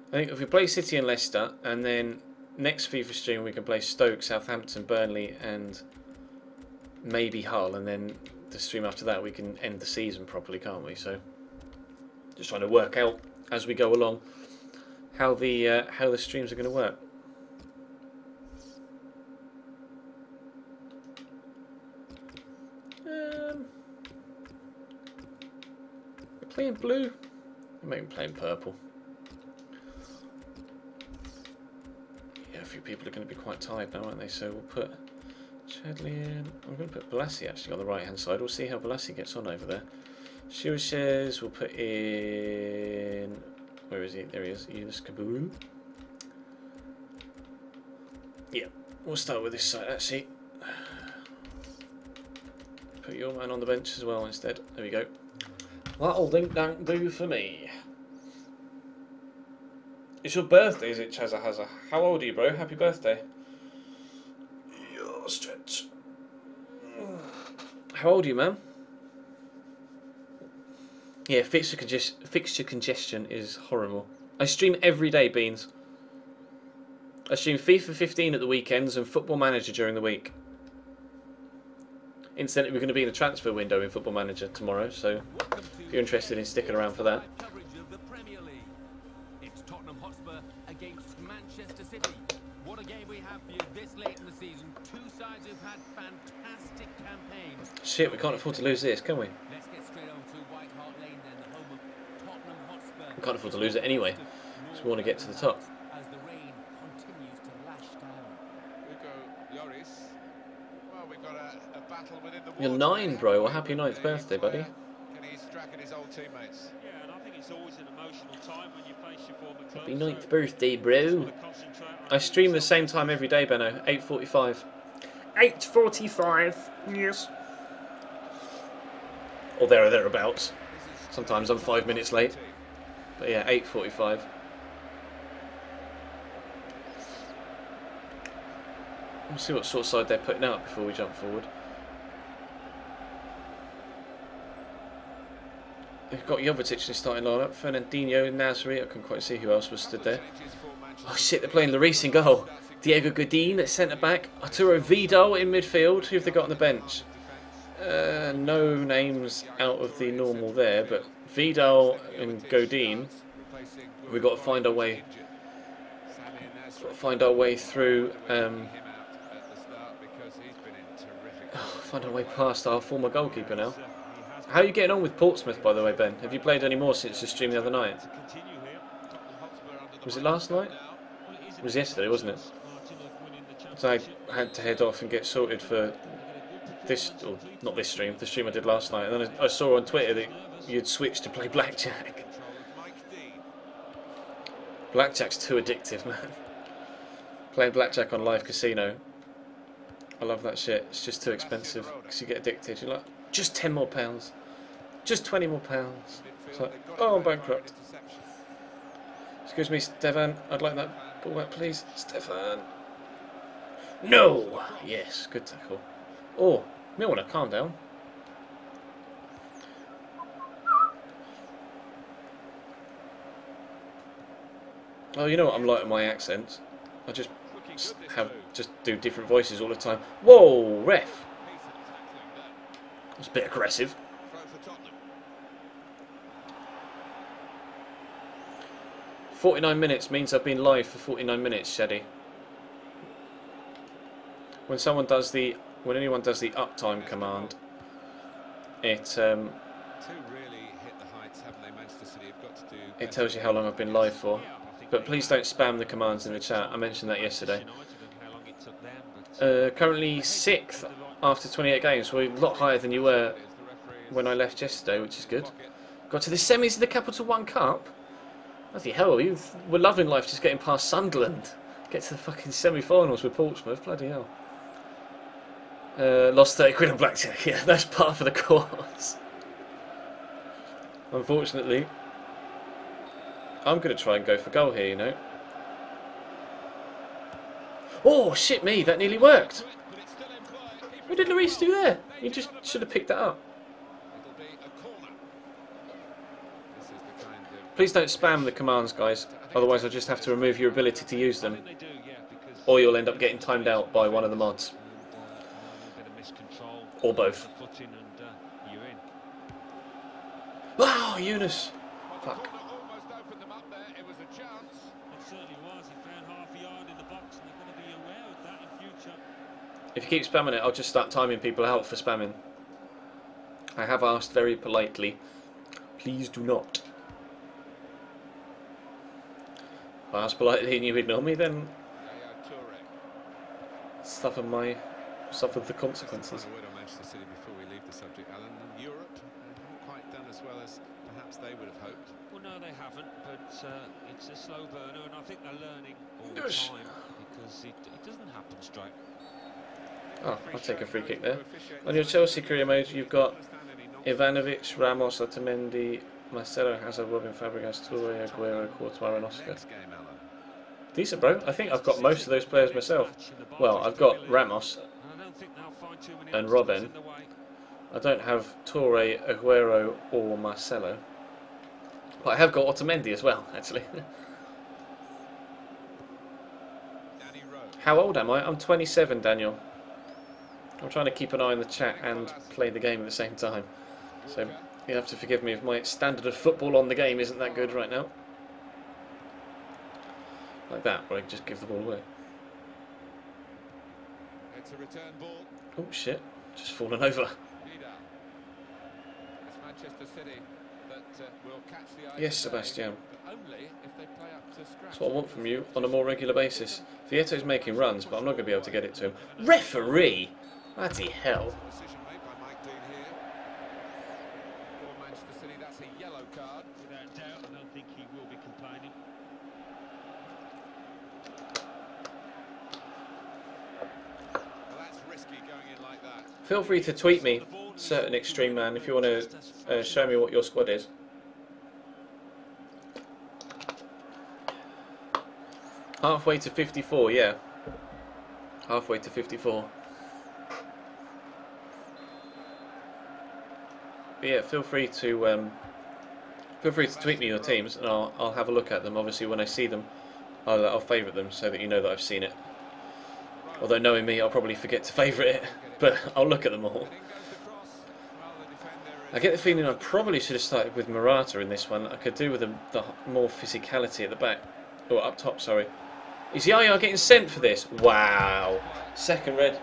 I think if we play City and Leicester, and then next FIFA stream we can play Stoke, Southampton, Burnley and maybe Hull, and then the stream after that we can end the season properly, can't we? So just trying to work out as we go along how the streams are going to work. We're playing blue. We might be playing purple. Yeah, a few people are going to be quite tired now, aren't they? So we'll put Chadley in. I'm going to put Balassi actually on the right hand side. We'll see how Balassi gets on over there. Shearer shares. We'll put in. Where is he? There he is. Eunice Kabul. Yeah, we'll start with this side actually. Put your man on the bench as well instead. There we go. That'll do for me. It's your birthday, is it, Chazahaza? How old are you, bro? Happy birthday. Your stretch. How old are you, man? Yeah, fixture congestion is horrible. I stream every day, Beans. I stream FIFA 15 at the weekends and Football Manager during the week. Incidentally, we're going to be in the transfer window in Football Manager tomorrow, so if you're interested in sticking around for that. It's Tottenham Hotspur against Manchester City. What a game we have for you this late in the season. Two sides who've had fantastic campaigns. Shit, we can't afford to lose this, can we? Let's get straight on to White Hart Lane then, the home of Tottenham Hotspur. We can't afford to lose it anyway, so we want to get to the top. As the rain continues to lash down. We go Lloris. Well, we've got a battle within the You're 9, bro. Well, happy 9th birthday, buddy. Can he strike his old teammates? Yeah, and I think it's always an emotional time when you face your former club. Happy 9th birthday, bro. I stream the same time every day, Benno. 8:45. 8:45. Yes. Or there or thereabouts. Sometimes I'm 5 minutes late. But yeah, 8:45. We'll see what sort of side they're putting out before we jump forward. We've got Jovetic in the starting lineup. Fernandinho, Nasri. I couldn't quite see who else was stood there. Oh shit, they're playing Lloris in goal. Diego Godin at centre back. Arturo Vidal in midfield. Who have they got on the bench? No names out of the normal there, but Vidal and Godin. We've got to find our way. Through. Find our way past our former goalkeeper now. How are you getting on with Portsmouth, by the way, Ben? Have you played any more since the stream the other night? Was it last night? It was yesterday, wasn't it? So I had to head off and get sorted for this, or not this stream, the stream I did last night. And then I saw on Twitter that you'd switched to play Blackjack. Blackjack's too addictive, man. Playing Blackjack on live casino. I love that shit. It's just too expensive because you get addicted. You're like, just 10 more pounds. Just 20 more pounds. It's like, oh, I'm bankrupt. Excuse me, Stefan. I'd like that ball back, please. Stefan. No! Yes, good tackle. Oh, Milner, calm down. Oh, you know what I'm like with my accents? I just do different voices all the time. Whoa, ref! It's a bit 49 minutes means I've been live for 49 minutes, Sheddy. When anyone does the uptime command, it tells you how long I've been live for. But please don't spam the commands in the chat. I mentioned that yesterday. Currently 6th after 28 games. We're a lot higher than you were when I left yesterday, which is good. Got to the semis of the Capital One Cup. Bloody hell, you were loving life just getting past Sunderland. Get to the fucking semi-finals with Portsmouth. Bloody hell. Lost 30 quid on blackjack. Yeah, that's part of the course. Unfortunately. I'm going to try and go for goal here, you know. Oh, shit me, that nearly worked. What did Lloris do there? He just should have picked that up. Please don't spam the commands, guys. Otherwise I'll just have to remove your ability to use them. Or you'll end up getting timed out by one of the mods. Or both. Wow, Eunice! Fuck. If you keep spamming it, I'll just start timing people out for spamming. I have asked very politely. Please do not. If I ask politely and you ignore me, then suffer the consequences. Manchester City before we leave the subject, Alan. Europe haven't quite done as well as perhaps they would have hoped. Well, no, they haven't, but it's a slow burner, and I think they're learning all the time because it doesn't happen straight. Oh, I'll take a free kick there. On your Chelsea career mode, you've got Ivanovic, Ramos, Otamendi, Marcelo, Hazard, Robin, Fabregas, Toure, Aguero, Courtois and Oscar. Decent, bro. I think I've got most of those players myself. Well, I've got Ramos and Robin. I don't have Toure, Aguero or Marcelo. But I have got Otamendi as well, actually. How old am I? I'm 27, Daniel. I'm trying to keep an eye on the chat and play the game at the same time. So you have to forgive me if my standard of football on the game isn't that good right now. Like that, where I just give the ball away. It's a return ball. Oh shit, just fallen over. It's Manchester City that will catch the eye. Yes, Sebastian. But only if they play up to scratch. That's what I want from you on a more regular basis. Vieto's making runs, but I'm not going to be able to get it to him. Referee! Bloody hell. Decision made by Mike Dean here. For Manchester City, that's a yellow card. Without doubt, I don't think he will be complaining. Well, that's risky going in like that. Feel free to tweet me, certain extreme man, if you want to show me what your squad is. Halfway to 54, yeah. Halfway to 54. But yeah, feel free to tweet me your teams, and I'll have a look at them. Obviously, when I see them, I'll favourite them so that you know that I've seen it. Although knowing me, I'll probably forget to favourite it, but I'll look at them all. I get the feeling I probably should have started with Morata in this one. I could do with the more physicality at the back, or up top. Sorry. Is Yaya getting sent for this? Wow. Second red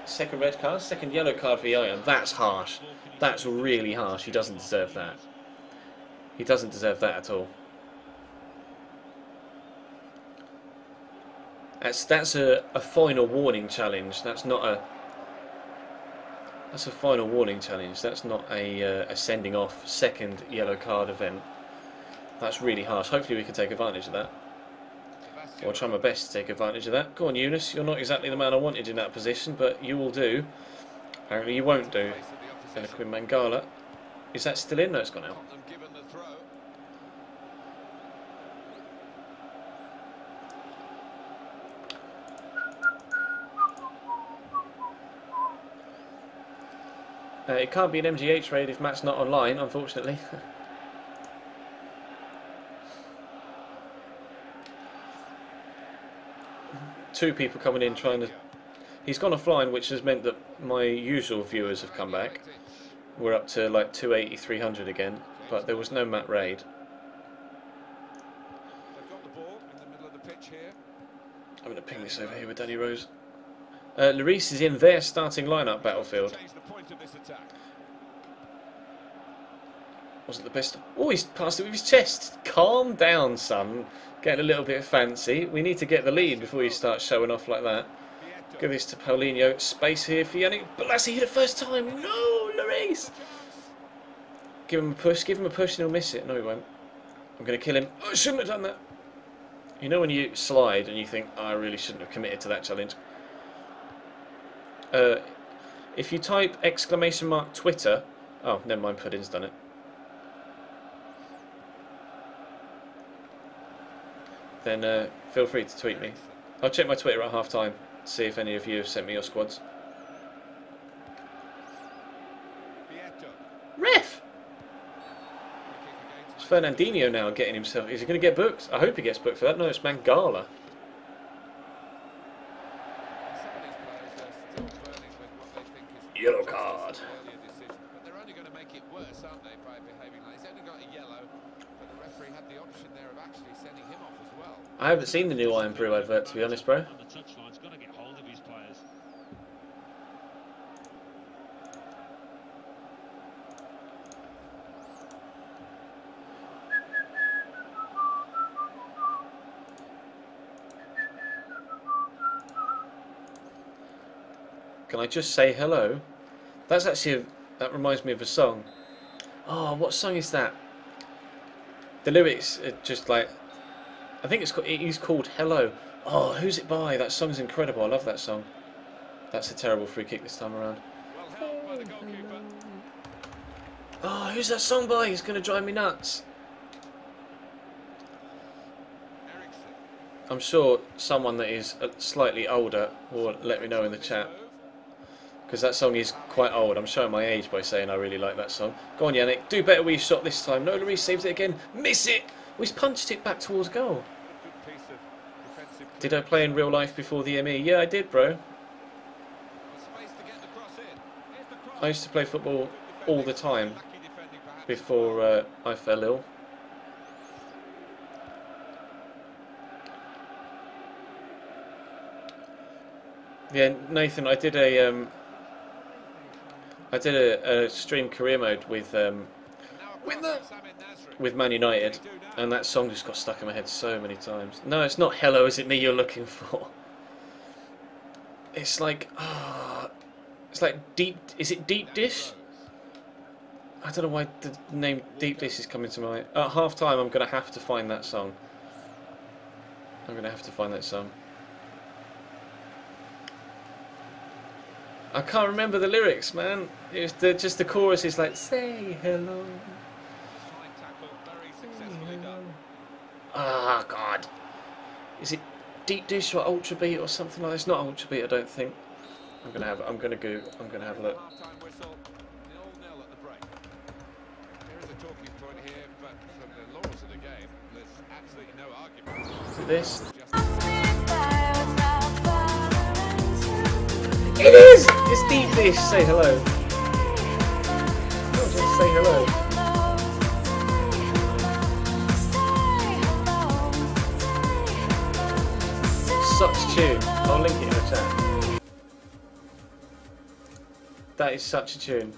card, second yellow card for Yaya. That's harsh. That's really harsh. He doesn't deserve that. He doesn't deserve that at all. That's a final warning challenge. That's not a. That's a final warning challenge. That's not a sending off second yellow card event. That's really harsh. Hopefully we can take advantage of that. I'll try my best to take advantage of that. Go on, Eunice. You're not exactly the man I wanted in that position, but you will do. Apparently you won't do. Quinn Mangala. Is that still in? No, it's gone out. It can't be an MGH raid if Matt's not online, unfortunately. Two people coming in trying to... He's gone offline, which has meant that my usual viewers have come back. We're up to like 280, 300 again, but there was no Matt raid. I'm going to ping this over here with Danny Rose. Lloris is in their starting lineup, Battlefield. Wasn't the best. Oh, he's passed it with his chest. Calm down, son. Getting a little bit fancy. We need to get the lead before you start showing off like that. Give this to Paulinho. Space here for Yannick. Balassi hit it first time. No, Lloris. Give him a push. Give him a push and he'll miss it. No, he won't. I'm going to kill him. Oh, I shouldn't have done that. You know when you slide and you think, oh, I really shouldn't have committed to that challenge. If you type !Twitter. Oh, never mind. Pudding's done it. Then feel free to tweet me. I'll check my Twitter at half time to see if any of you have sent me your squads. Ref! It's Fernandinho now getting himself. Is he going to get booked? I hope he gets booked for that. No, it's Mangala. Yellow card. But they're only going to make it worse, aren't they, by behaving like he's only got a yellow, but the referee had the option there of actually sending him off as well. I haven't seen the new Iron Brew advert, to be honest, bro. On the touchline's got to get hold of his players. Can I just say hello? That's actually that reminds me of a song. Oh, what song is that? The lyrics are just like, I think it's called Hello. Oh, who's it by? That song's incredible. I love that song. That's a terrible free kick this time around. Well held by the goalkeeper. Oh, who's that song by? It's going to drive me nuts. Ericsson. I'm sure someone that is slightly older will let me know in the chat. Because that song is quite old. I'm showing my age by saying I really like that song. Go on, Yannick. Do better with your shot this time. No, Lloris saves it again. Miss it! We punched it back towards goal. Good piece of defensive. Did I play in real life before the ME? Yeah, I did, bro. Space to get the cross in. Here's the cross. I used to play football all the time Lucky defending perhaps. before I fell ill. Yeah, Nathan, I did a stream career mode with Man United, and that song just got stuck in my head so many times. No, it's not Hello, Is It Me You're Looking For? It's like, it's like Deep, is it Deep Dish? I don't know why the name Deep Dish is coming to mind. At half time I'm going to have to find that song. I'm going to have to find that song. I can't remember the lyrics, man. It was just the chorus is like, say hello. Fine tackle, very successfully done. Ah, God. Is it Deep Dish or Ultra Beat or something like that? It's not Ultra Beat, I don't think. I'm gonna have a look. Half-time whistle, 0-0 at the break. There is a talking point here, but from the laws of the game, there's absolutely no argument. Is it this? Just It is! It's Deep Dish. Say hello. Not just say hello. Such a tune. I'll link it in the chat. That is such a tune.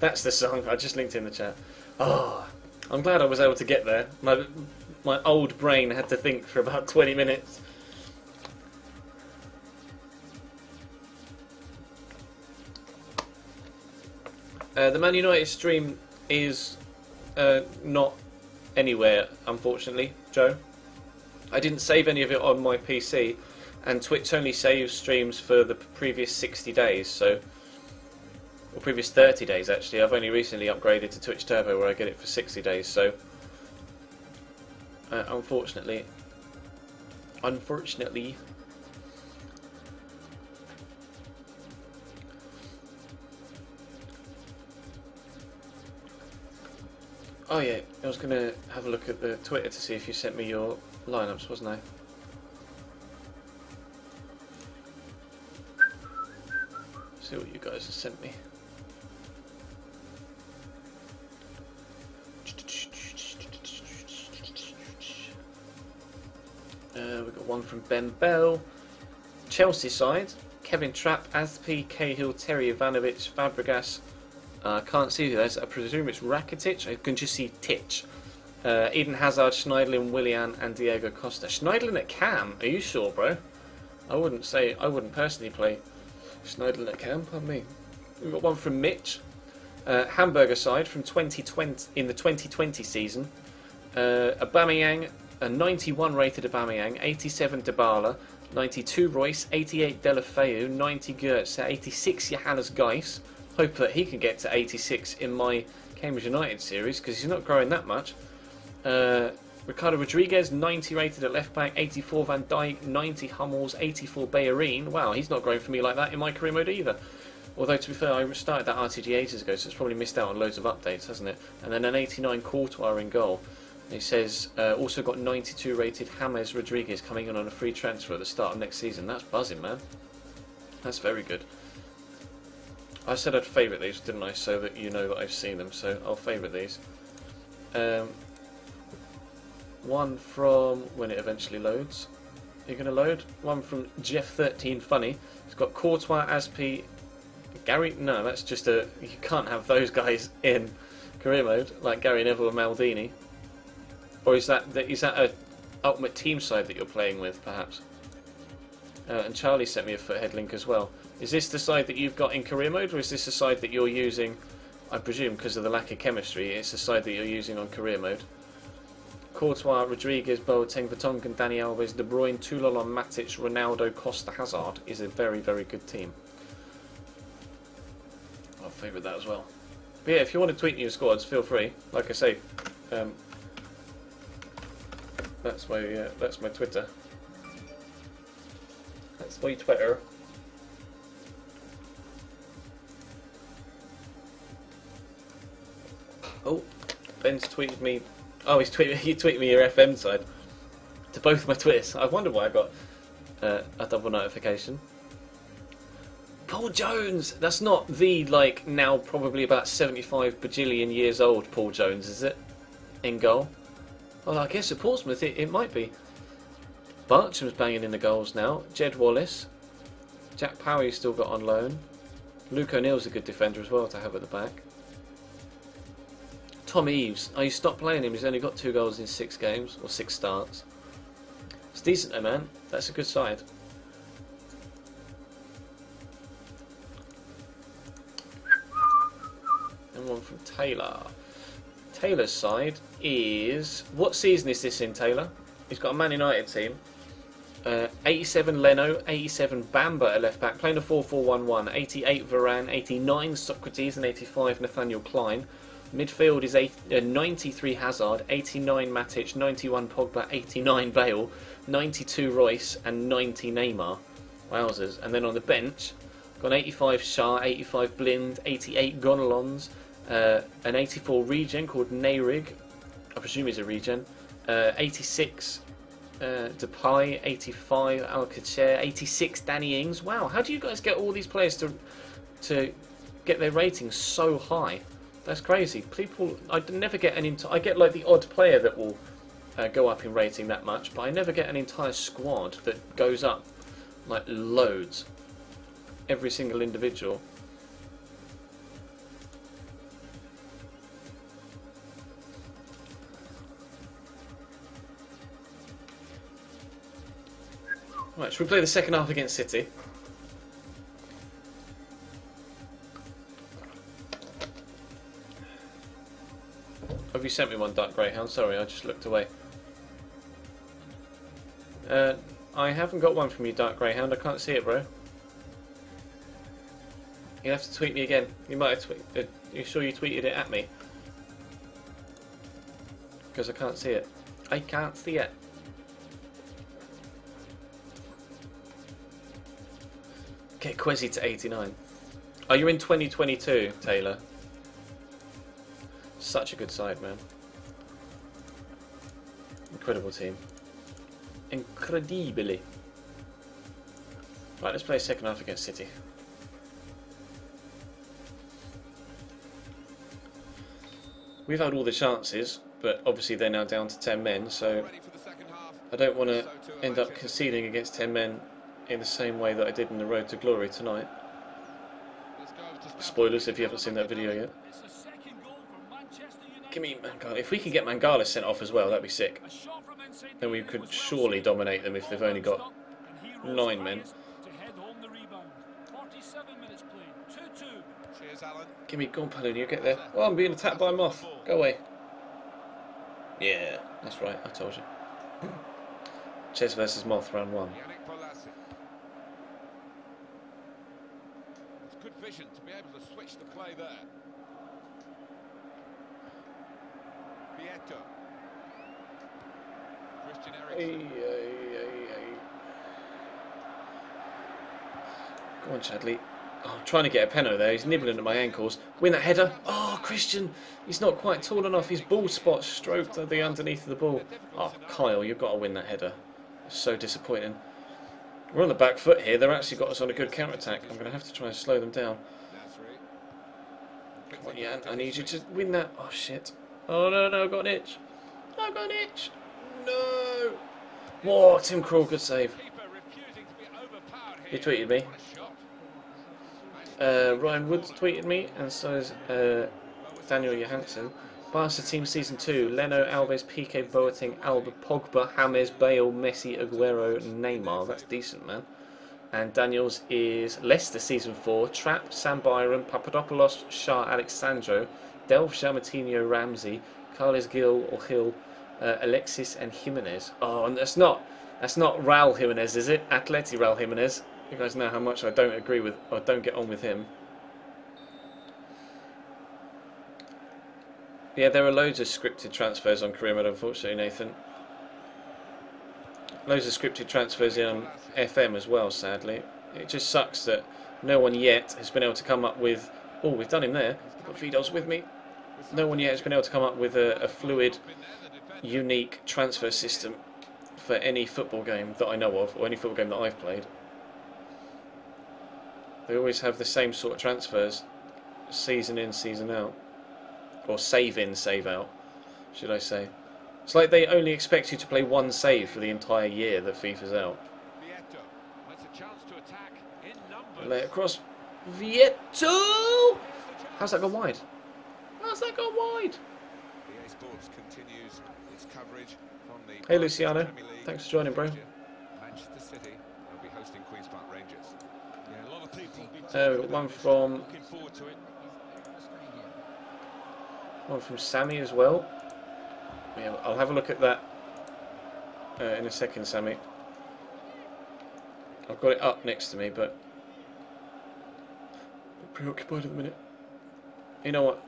That's the song. I just linked it in the chat. Oh, I'm glad I was able to get there. My old brain had to think for about 20 minutes. The Man United stream is not anywhere, unfortunately, Joe. I didn't save any of it on my PC, and Twitch only saves streams for the previous 60 days, so... or previous 30 days, actually. I've only recently upgraded to Twitch Turbo, where I get it for 60 days, so... unfortunately... Oh yeah, I was going to have a look at the Twitter to see if you sent me your lineups, wasn't I? See what you guys have sent me. one from Ben Bell. Chelsea side, Kevin Trapp, Aspi, Cahill, Terry Ivanovic, Fabregas. I can't see who that is. I presume it's Rakitic. I can just see Titch. Eden Hazard, Schneidlin, Willian, and Diego Costa. Schneidlin at cam? Are you sure, bro? I wouldn't personally play Schneidlin at cam. Pardon me. We've got one from Mitch. Hamburger side from 2020 in the 2020 season. Aubameyang, a 91 rated Aubameyang, 87 Dybala, 92 Royce, 88 Deulofeu, 90 Goetze, 86 Johannes Geis. Hope that he can get to 86 in my Cambridge United series because he's not growing that much. Ricardo Rodriguez, 90 rated at left back, 84 Van Dijk, 90 Hummels, 84 Bellerin. Wow, he's not growing for me like that in my career mode either. Although, to be fair, I started that RTG ages ago, so it's probably missed out on loads of updates, hasn't it? And then an 89 Courtois in goal. And he says, also got 92 rated James Rodriguez coming in on a free transfer at the start of next season. That's buzzing, man. That's very good. I said I'd favourite these, didn't I? So that you know that I've seen them, so I'll favourite these. One from when it eventually loads. Are you going to load? One from Jeff13 Funny. It's got Courtois, Aspi, Gary. No, that's just a. You can't have those guys in career mode like Gary Neville and Maldini. Or is that a Ultimate Team side that you're playing with, perhaps? And Charlie sent me a Foothead link as well. Is this the side that you've got in career mode, or is this the side that you're using? I presume because of the lack of chemistry, it's the side that you're using on career mode. Courtois, Rodriguez, Boateng, Vertonghen, Dani Alves, De Bruyne, Toulon, Matic, Ronaldo, Costa, Hazard is a very, very good team. I'll favourite that as well. But yeah, if you want to tweet me your squads, feel free. Like I say, that's my Twitter. That's my Twitter. Oh, Ben's tweeted me. Oh, he tweeted me your FM side to both my Twitters. I wonder why I got a double notification. Paul Jones. That's not the now probably about 75 bajillion years old Paul Jones, is it? In goal. Well, I guess at Portsmouth it might be. Bartram's banging in the goals now. Jed Wallace. Jack Power still got on loan. Luke O'Neill's a good defender as well to have at the back. Tom Eves. Oh, you stopped playing him. He's only got 2 goals in 6 games, or 6 starts. It's decent though, man. That's a good side. And one from Taylor. Taylor's side is... What season is this in, Taylor? He's got a Man United team. 87 Leno, 87 Bamba at left back, playing a 4-4-1-1. 88 Varane, 89 Socrates, and 85 Nathaniel Klein. Midfield is 93 Hazard, 89 Matic, 91 Pogba, 89 Bale, 92 Royce, and 90 Neymar. Wowzers. And then on the bench, got an 85 Shah, 85 Blind, 88 Gonalons, an 84 regen called Neyrig, I presume he's a regen, 86 Depay, 85 Alcacer, 86 Danny Ings. Wow, how do you guys get all these players to get their ratings so high? That's crazy. People, I never get I get like the odd player that will go up in rating that much, but I never get an entire squad that goes up like loads. Every single individual. Right, should we play the second half against City? Have you sent me one, Dark Greyhound? Sorry, I just looked away. I haven't got one from you, Dark Greyhound. I can't see it, bro. You'll have to tweet me again. You might have tweeted. You sure you tweeted it at me? Because I can't see it. I can't see it. Get Quezzy to 89. Oh, you're in 2022, Taylor. Such a good side, man. Incredible team. Incredibly. Right, let's play second half against City. We've had all the chances, but obviously they're now down to 10 men, so... Ready for the second half. I don't want to end up conceding against 10 men in the same way that I did in the Road to Glory tonight. Spoilers if you haven't seen that video yet. Give me Mangala. If we can get Mangala sent off as well, that'd be sick. Then we could surely dominate them if they've only got 9 men. Give me Gonpalun, you get there. Oh, I'm being attacked by a moth. Go away. Yeah, that's right, I told you. Chess versus Moth, round 1. It's good vision to be able to switch the play there. Vieto. Christian Eriksen. Go on, Chadley. Oh, I'm trying to get a penno there. He's nibbling at my ankles. Win that header. Oh, Christian. He's not quite tall enough. His ball spot stroked at the underneath of the ball. Oh, Kyle, you've got to win that header. It's so disappointing. We're on the back foot here. They've actually got us on a good counter-attack. I'm going to have to try and slow them down. Come on, Jan. I need you to win that. Oh, shit. Oh, no, no. I've got an itch. I've got an itch. No. Whoa, Tim Krul, good save. He tweeted me. Ryan Woods tweeted me, and so is Daniel Johansson. Barca Team Season 2, Leno, Alves, Piqué, Boateng, Alba, Pogba, James, Bale, Messi, Aguero, Neymar. That's decent, man. And Daniel's is Leicester Season 4, Trapp, Sam Byron, Papadopoulos, Shah, Alexandro, Delph, Martinho, Ramsey, Carles Gil or Hill, Alexis and Jimenez. Oh, and that's not Raul Jimenez, is it? Atleti Raul Jimenez. You guys know how much I don't agree with, or don't get on with him. Yeah, there are loads of scripted transfers on Career Mode, unfortunately, Nathan. Loads of scripted transfers in FM as well, sadly. It just sucks that no one yet has been able to come up with... Oh, we've done him there. Got Fidos with me. No one yet has been able to come up with a fluid, unique transfer system for any football game that I know of, or any football game that I've played. They always have the same sort of transfers, season in, season out. Or save in, save out, should I say. It's like they only expect you to play one save for the entire year that FIFA's out. Lay it across. Vieto! How's that gone wide? How's that gone wide? Hey Luciano, thanks for joining, bro. We've got one from Sammy as well. Yeah, I'll have a look at that in a second, Sammy. I've got it up next to me, but I'm preoccupied at the minute. You know what?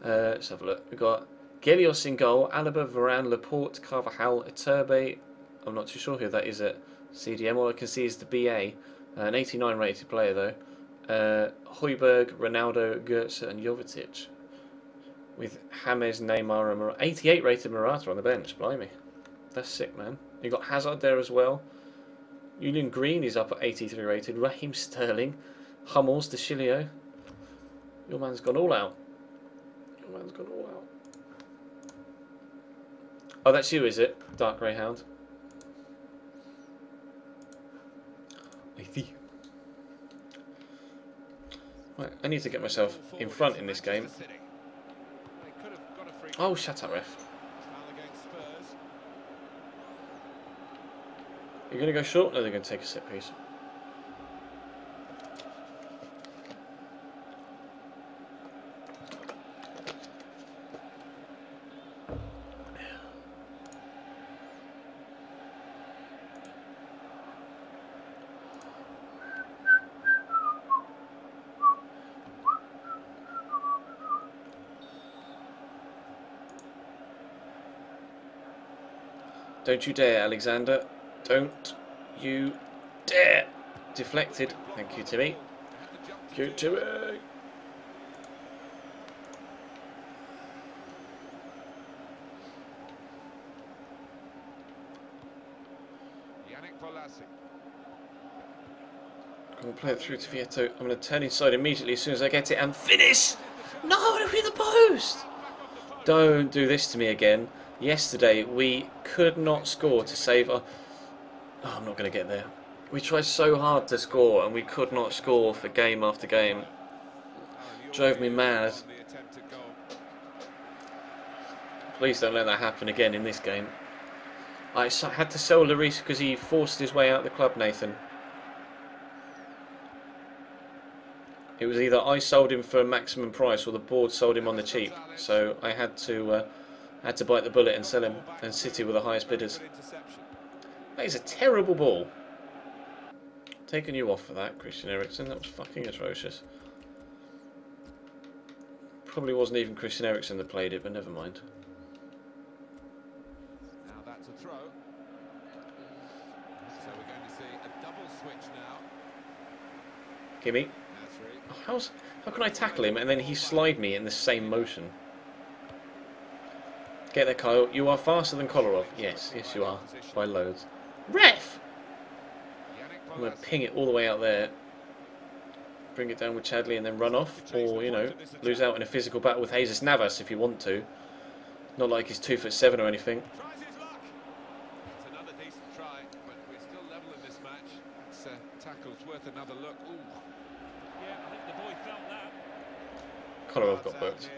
Let's have a look. We've got Gelios in goal, Alaba, Varane, Laporte, Carvajal, Iturbe. I'm not too sure who that is at CDM. All I can see is the BA. An 89 rated player though. Højbjerg, Ronaldo, Goetze and Jovetic. With James, Neymar and 88 rated Morata on the bench. Blimey. That's sick, man. You got Hazard there as well. Julian Green is up at 83 rated. Raheem Sterling. Hummels, De Chilio. Your man's gone all out. Your man's gone all out. Oh, that's you, is it? Dark Greyhound. Right, I need to get myself in front in this game. Oh, shut up, ref. You're going to go short? No, they're going to take a set piece. Don't you dare, Alexander. Don't you dare. Deflected. Thank you, Timmy. Thank you, Timmy. I'm going to play it through to Vieto. I'm going to turn inside immediately as soon as I get it and finish. No, it'll be the post. Don't do this to me again. Yesterday we could not score to save our... Oh, I'm not going to get there. We tried so hard to score and we could not score for game after game. Drove me mad. Please don't let that happen again in this game. I had to sell Lloris because he forced his way out of the club, Nathan. It was either I sold him for a maximum price or the board sold him on the cheap. So I had to bite the bullet and sell him, and City were the highest bidders. That is a terrible ball. Taking you off for that, Christian Eriksen. That was fucking atrocious. Probably wasn't even Christian Eriksen that played it, but never mind. Now that's a throw. So we're going to see a double switch now. Gimme. Oh, how can I tackle him and then he slide me in the same motion? Get there, Kyle. You are faster than Kolarov. Yes, yes you are. By loads. Ref! I'm going to ping it all the way out there. Bring it down with Chadley and then run off. Or, you know, lose out in a physical battle with Jesus Navas if you want to. Not like he's 2'7" or anything. It's another decent try, but we're still level in this match. It's tackle's worth another look. Ooh. Yeah, I think the boy felt that. Kolarov got booked.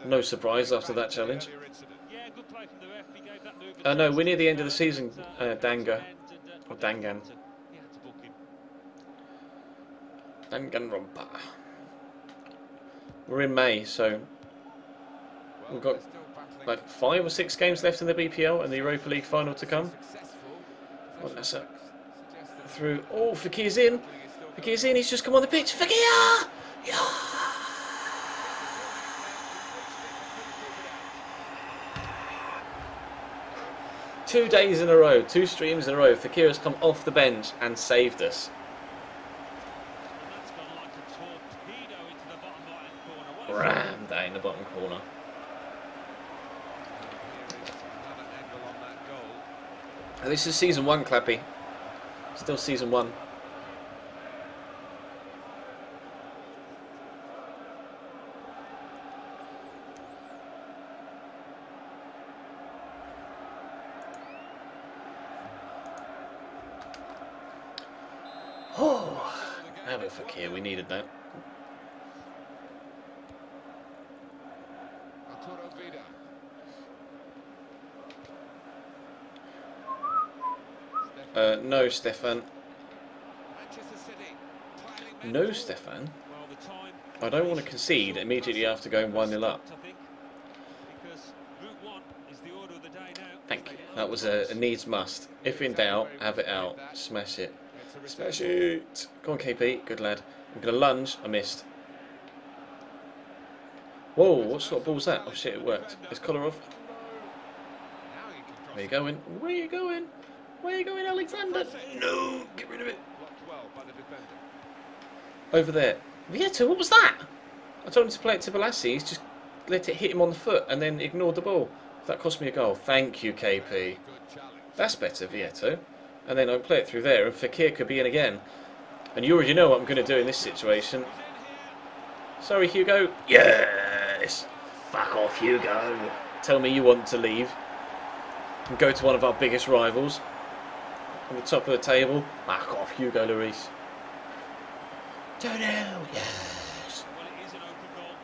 No surprise after that challenge. Yeah, good play from the ref. He gave that move. No, we're near the end of the season, Danga. Or Dangan. Danganronpa. We're in May, so we've got like 5 or 6 games left in the BPL and the Europa League final to come. Oh, that's a through. Oh, Fekir's in. Fekir's in. He's just come on the pitch. Fekir! Yeah! Two days in a row, 2 streams in a row, Fekir has come off the bench and saved us. Ram that in the bottom corner. And this is season 1, Clappy. Still season 1. Oh, have it, Fekir. We needed that. No, Stefan. No, Stefan. I don't want to concede immediately after going 1-0 up. Thank you. That was a needs must. If in doubt, have it out. Smash it. Smash it. Go on, KP. Good lad. I'm going to lunge. I missed. Whoa, what sort of ball's that? Oh shit, it worked. It's Kolarov. Where you going? Where you going? Where you going, Alexander? No! Get rid of it. Over there. Vieto, what was that? I told him to play it to Balassi. He's just let it hit him on the foot and then ignored the ball. That cost me a goal. Thank you, KP. That's better, Vieto. And then I'll play it through there and Fekir could be in again. And you already know what I'm going to do in this situation. Sorry, Hugo. Yes! Fuck off, Hugo. Tell me you want to leave. And go to one of our biggest rivals. On the top of the table. Fuck off, Hugo Lloris. 2-0, yes! Well, it is an open goal.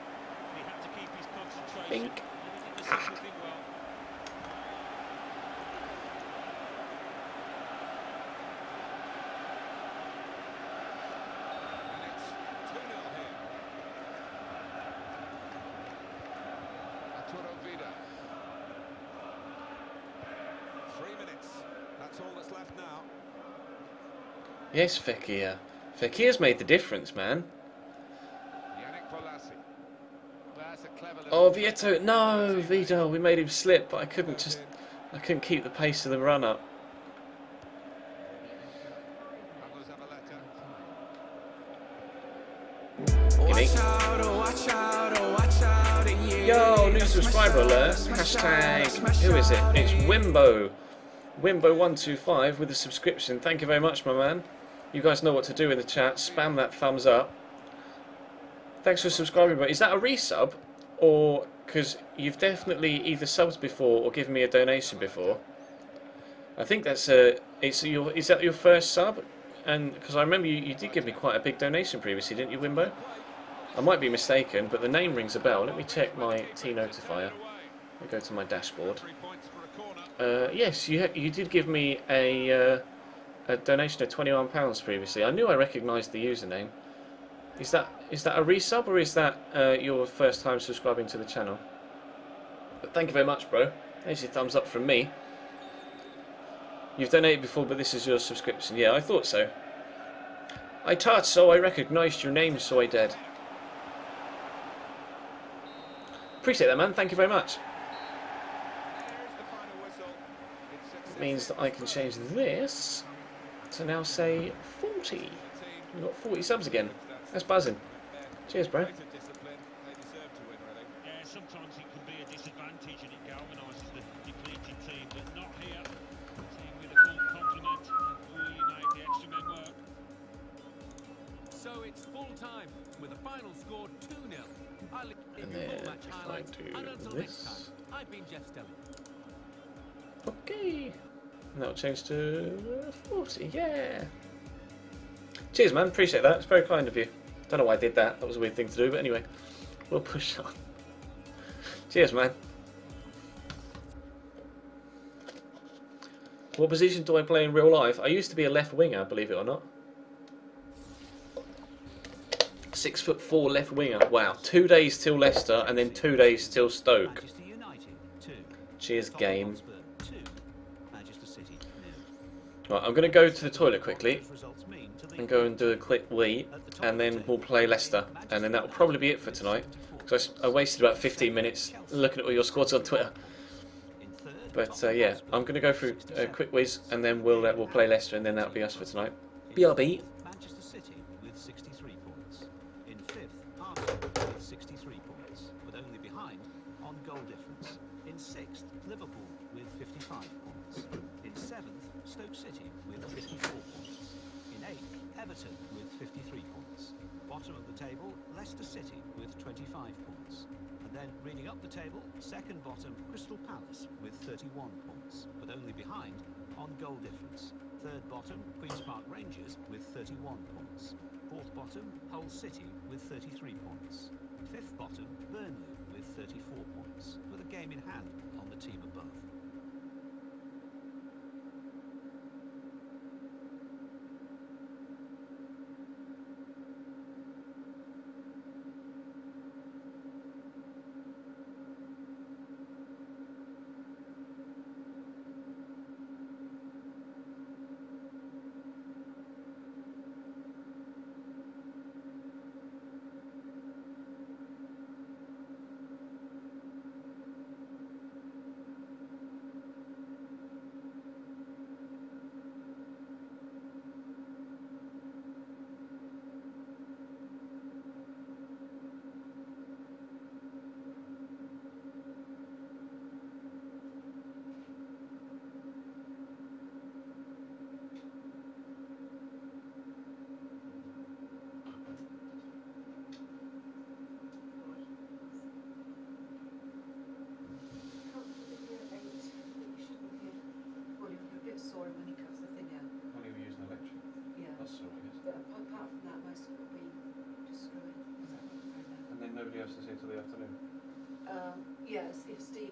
He had to keep his concentration. Bink. Ha. Yes, Fekir. Fekir's made the difference, man. Oh, Vieto. No, Vito. We made him slip, but I couldn't keep the pace of the run up. Gimme. Yo, new subscriber alert. Hashtag. Who is it? It's Wimbo. Wimbo125 with a subscription. Thank you very much, my man. You guys know what to do in the chat. Spam that thumbs up. Thanks for subscribing, but is that a resub or because you've definitely either subbed before or given me a donation before. I think that's is that your first sub? And because I remember you did give me quite a big donation previously, didn't you, Wimbo? I might be mistaken, but the name rings a bell. Let me check my T notifier. Let me go to my dashboard. Yes, you did give me a donation of £21 previously. I knew I recognised the username. Is that a resub or is that your first time subscribing to the channel? But thank you very much, bro. There's your thumbs up from me. You've donated before, but this is your subscription. Yeah, I thought so. I thought so. I recognised your name, so I did. Appreciate that, man. Thank you very much. It means that I can change this to now say 40. We've got 40 subs again. That's buzzing. Cheers, bro. Yeah, sometimes it can be a disadvantage and it galvanises the depleted team, but not here. Team with a full complement and really made the extra men work. So it's full time with a final score 2-0. I'll leave And you then full match if I highlights. do And until next time, this. I've been Jeff Stelling. Okay. And that'll change to 40. Yeah. Cheers, man. Appreciate that. It's very kind of you. Don't know why I did that. That was a weird thing to do, but anyway, we'll push on. Cheers, man. What position do I play in real life? I used to be a left winger, believe it or not. 6'4" left winger. Wow. 2 days till Leicester and then 2 days till Stoke. Manchester United 2. Cheers, Tottenham game. Hotspur 2. Manchester City 0. Right, I'm going to go to the toilet quickly What those results mean to the and go and do a quick wee, and then we'll play Leicester, and then that'll probably be it for tonight. Because I wasted about 15 minutes looking at all your squads on Twitter. in third, But yeah, I'm going to go through a quick whiz, and then we'll play Leicester, and then that'll be us for tonight. BRB. Manchester City with 63 points. In fifth, Arsenal with 63 points, but only behind on goal difference. In sixth, Liverpool with 55 points. In seventh, Stoke City with 54 points. In eighth, Everton with 53 points. Bottom of the table, Leicester City with 25 points. And then reading up the table, second bottom, Crystal Palace with 31 points, but only behind on goal difference. Third bottom, Queen's Park Rangers with 31 points. Fourth bottom, Hull City with 33 points. Fifth bottom, Burnley with 34 points, with a game in hand on the team above. Sore when he cuts the thing out. When you were using electric, Yeah. that's all right. But apart from that, most of it will be just screwing. And then nobody else is here till the afternoon. Yes, if the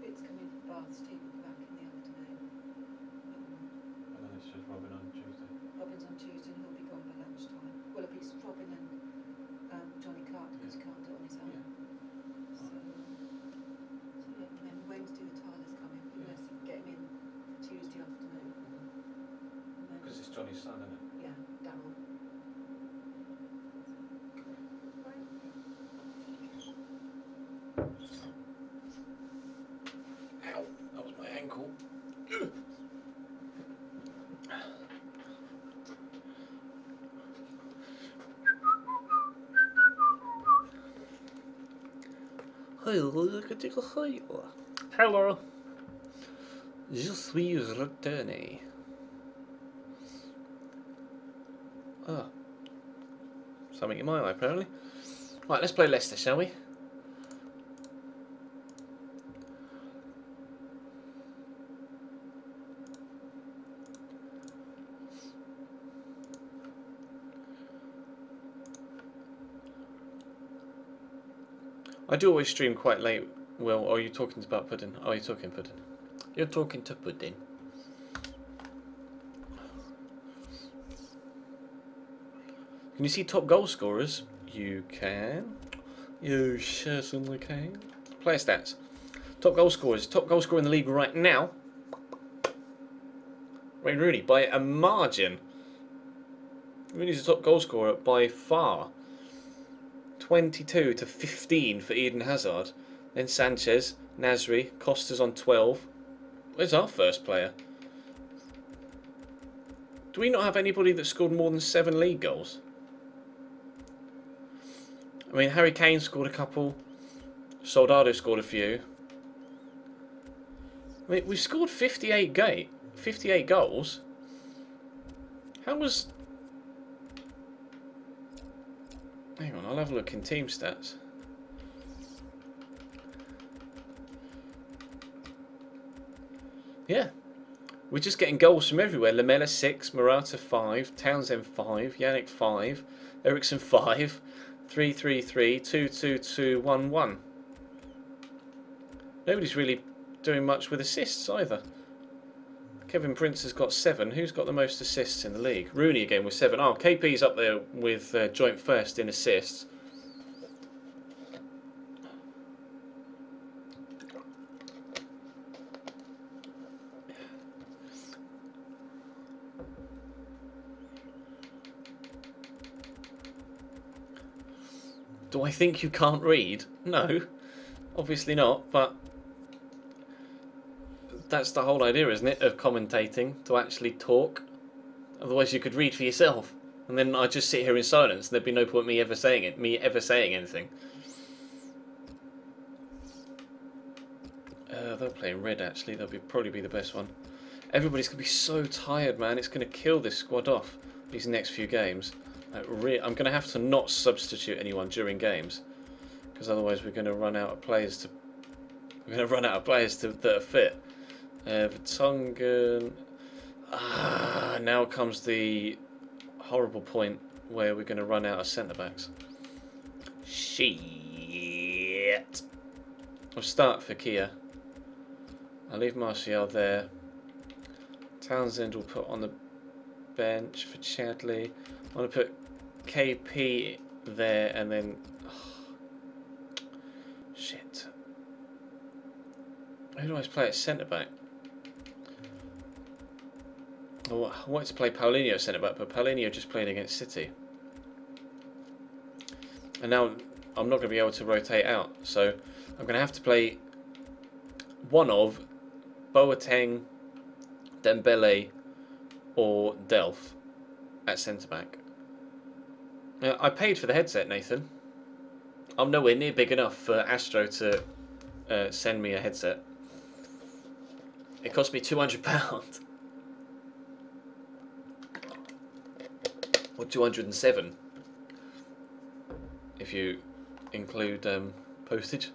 bits come in for bath, Steve will be back in the afternoon. And then it's just Robin on Tuesday. Robin's on Tuesday and he'll be gone by lunchtime. Well, it'll be Robin and Johnny Clark because he can't do it on his own. Yeah. So yeah, and then Wednesday the Tyler's coming. Unless you can get him in Tuesday afternoon. And then, Because it's Johnny's son, isn't it? yeah, Darryl. Ow, that was my ankle. Hello. Je suis retourné. Ah. Something in my eye, apparently. Right, let's play Leicester, shall we? I do always stream quite late, Will. Or are you talking about pudding? Oh, you're talking pudding. You're talking to pudding. Can you see top goal scorers? You can. You certainly can. Player stats. Top goal scorers. Top goal scorer in the league right now. Wayne Rooney by a margin. Rooney's the top goal scorer by far. 22 to 15 for Eden Hazard. Then Sanchez, Nasri, Costa's on 12. Where's our first player? Do we not have anybody that scored more than 7 league goals? I mean, Harry Kane scored a couple. Soldado scored a few. I mean, we scored 58 goals. How was... Hang on, I'll have a look in team stats. Yeah. We're just getting goals from everywhere. Lamela 6, Morata 5, Townsend 5, Yannick 5, Ericsson 5, 3-3-3, 2-2-2, 1-1. Nobody's really doing much with assists either. Kevin Prince has got 7. Who's got the most assists in the league? Rooney again with 7. Oh, KP's up there with joint first in assists. Do I think you can't read? No, obviously not, but that's the whole idea, isn't it, of commentating, to actually talk. Otherwise you could read for yourself, and then I'd just sit here in silence, and there'd be no point me ever saying anything. They'll play in red, actually. That'll probably be the best one. Everybody's going to be so tired, man. It's going to kill this squad off, these next few games. I'm going to have to not substitute anyone during games, because otherwise we're going to run out of players that are fit. Vertonghen. Now comes the horrible point where we're going to run out of centre backs. Shit. I'll start for Kia. I'll leave Martial there. Townsend will put on the bench for Chadley. I want to put KP there and then... shit. Who do I play at centre-back? I wanted to play Paulinho at centre-back, but Paulinho just played against City. And now I'm not going to be able to rotate out, so I'm going to have to play one of Boateng, Dembele or Delph at centre-back. Now, I paid for the headset, Nathan. I'm nowhere near big enough for Astro to send me a headset. It cost me £200. Or 207 if you include postage.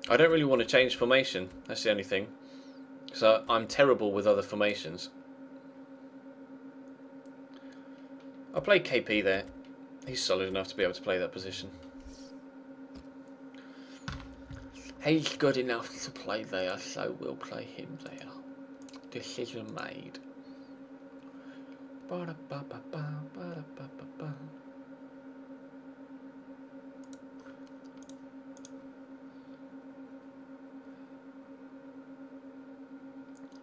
I don't really want to change formation, that's the only thing. So I'm terrible with other formations. I'll play KP there. He's solid enough to be able to play that position. He's good enough to play there, so we'll play him there. Decision made.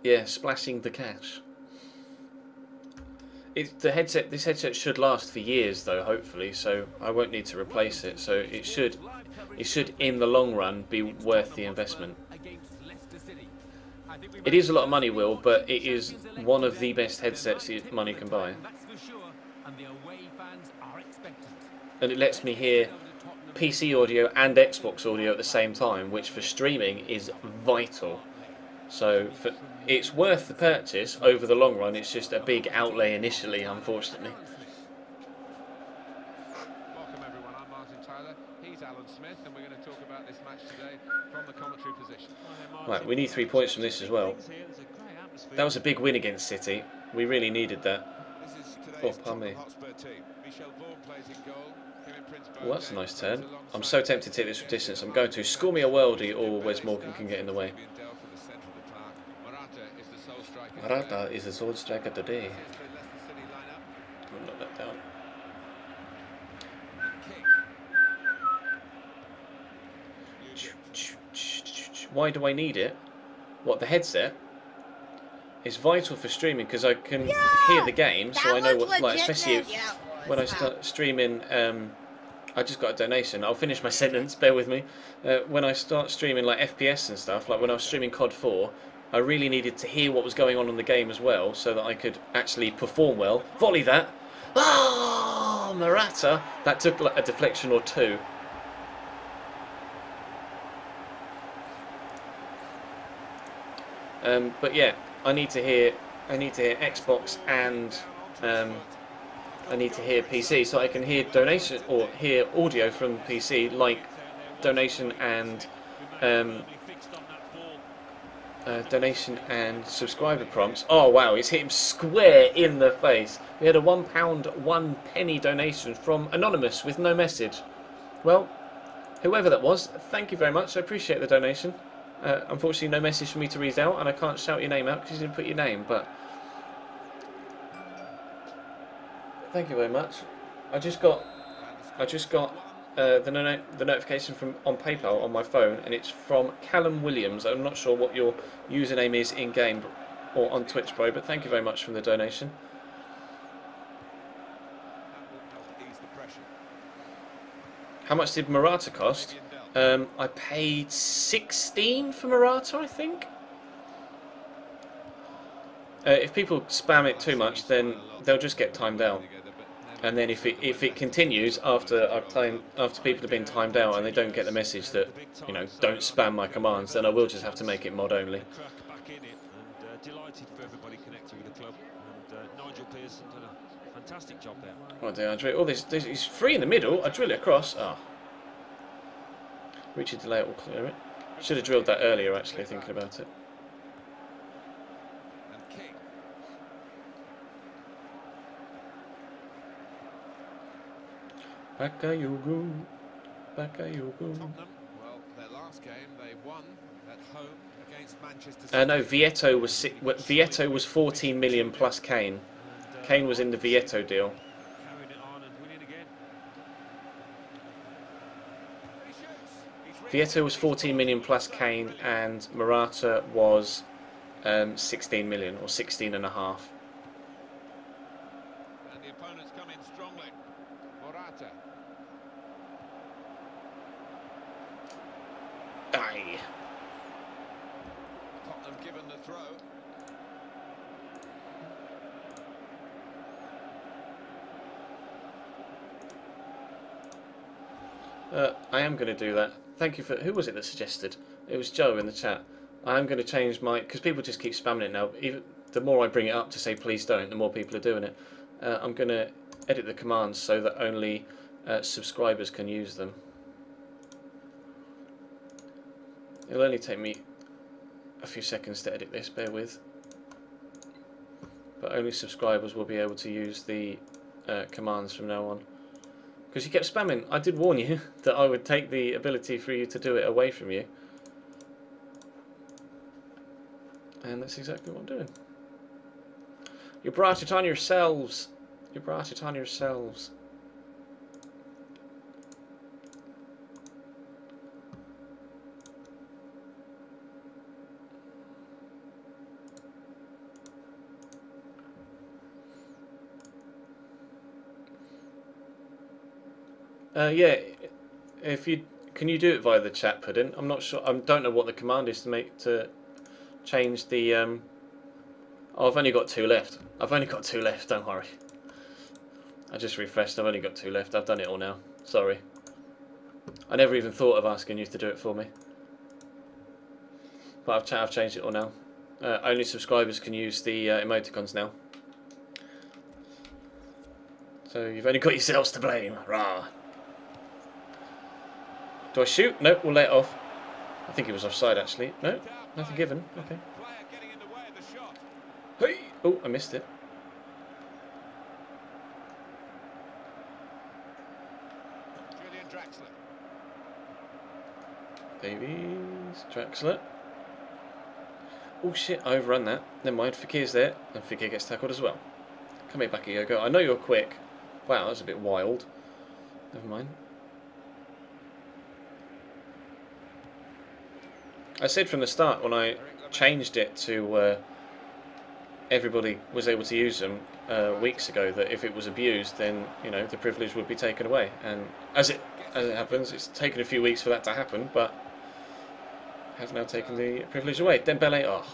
Yeah, splashing the cash. This headset should last for years, though. Hopefully, so I won't need to replace it. So it should, in the long run, be worth the investment. It is a lot of money, Will, but it is one of the best headsets money can buy. And it lets me hear PC audio and Xbox audio at the same time, which for streaming is vital. So it's worth the purchase over the long run. It's just a big outlay initially, unfortunately. Welcome everyone, I'm Martin Tyler, he's Alan Smith, and we're going to talk about this match today from the commentary position. Right, we need 3 points from this as well. That was a big win against City. We really needed that. This is Oh, today's pardon me. Hotspur team. Well, that's a nice turn. I'm so tempted to take this from distance. I'm going to score me a worldie, or Wes Morgan can get in the way. Morata is the sole striker today. I'll knock that down. Why do I need it? What, the headset? It's vital for streaming because I can hear the game, so I know what, like, especially when I start streaming. I just got a donation. I'll finish my sentence. Bear with me. When I start streaming like FPS and stuff, like when I was streaming COD 4, I really needed to hear what was going on in the game as well, so that I could actually perform well. Volley that! Ah, Morata! That took like a deflection or two. But yeah, I need to hear Xbox and I need to hear PC, so I can hear donation or hear audio from PC, like donation and subscriber prompts. Oh wow, he's hit him square in the face. We had a £1 1p donation from Anonymous with no message. Well, whoever that was, thank you very much. I appreciate the donation. Unfortunately, no message for me to read out, and I can't shout your name out because you didn't put your name. But thank you very much. I just got the notification from on PayPal on my phone, and it's from Callum Williams. I'm not sure what your username is in game or on Twitch, bro, but thank you very much for the donation. How much did Morata cost? I paid 16 for Morata, I think. If people spam it too much, then they'll just get timed out. And then if it continues after people have been timed out and they don't get the message that, you know, don't spam my commands, then I will just have to make it mod only. Delighted for everybody connected with the club, and Nigel Pearson did a fantastic job there. Right there, I drill. Oh, this he's free in the middle. I drill it across. Ah. Richard delay it will clear it. Should have drilled that earlier, actually, thinking about it. Bakayoko. Bakayoko. Well, their last game they won at home against Manchester. No, Vietto was 14 million plus Kane. Kane was in the Vietto deal. Vietto was 14 million plus Kane, and Morata was 16 million or 16 and a half. And the opponents come in strongly. Morata. Aye. Tottenham given the throw. I am going to do that. Thank you for... Who was it that suggested? It was Joe in the chat. I am going to change my... Because people just keep spamming it now. Even the more I bring it up to say please don't, the more people are doing it. I'm going to edit the commands so that only subscribers can use them. It'll only take me a few seconds to edit this, bear with. But only subscribers will be able to use the commands from now on. Because you kept spamming. I did warn you that I would take the ability for you to do it away from you. And that's exactly what I'm doing. You brought it on yourselves. You brought it on yourselves. Yeah, if you can you do it via the chat, Puddin? I'm not sure. I don't know what the command is to change the. Oh, I've only got 2 left. I've only got 2 left. Don't worry. I just refreshed. I've only got 2 left. I've done it all now. Sorry. I never even thought of asking you to do it for me. But I've changed it all now. Only subscribers can use the emoticons now. So you've only got yourselves to blame. Rah. Do I shoot? Nope, we'll lay it off. I think it was offside actually. No, nothing given. Okay. Hey! Oh, I missed it. Davies, Draxler. Oh shit, I overrun that. Never mind, Fakir's there, and Fakir gets tackled as well. Come here, back here, go. I know you're quick. Wow, that was a bit wild. Never mind. I said from the start when I changed it to everybody was able to use them weeks ago that if it was abused, then you know the privilege would be taken away. And as it happens, it's taken a few weeks for that to happen, but have now taken the privilege away. Dembele, oh,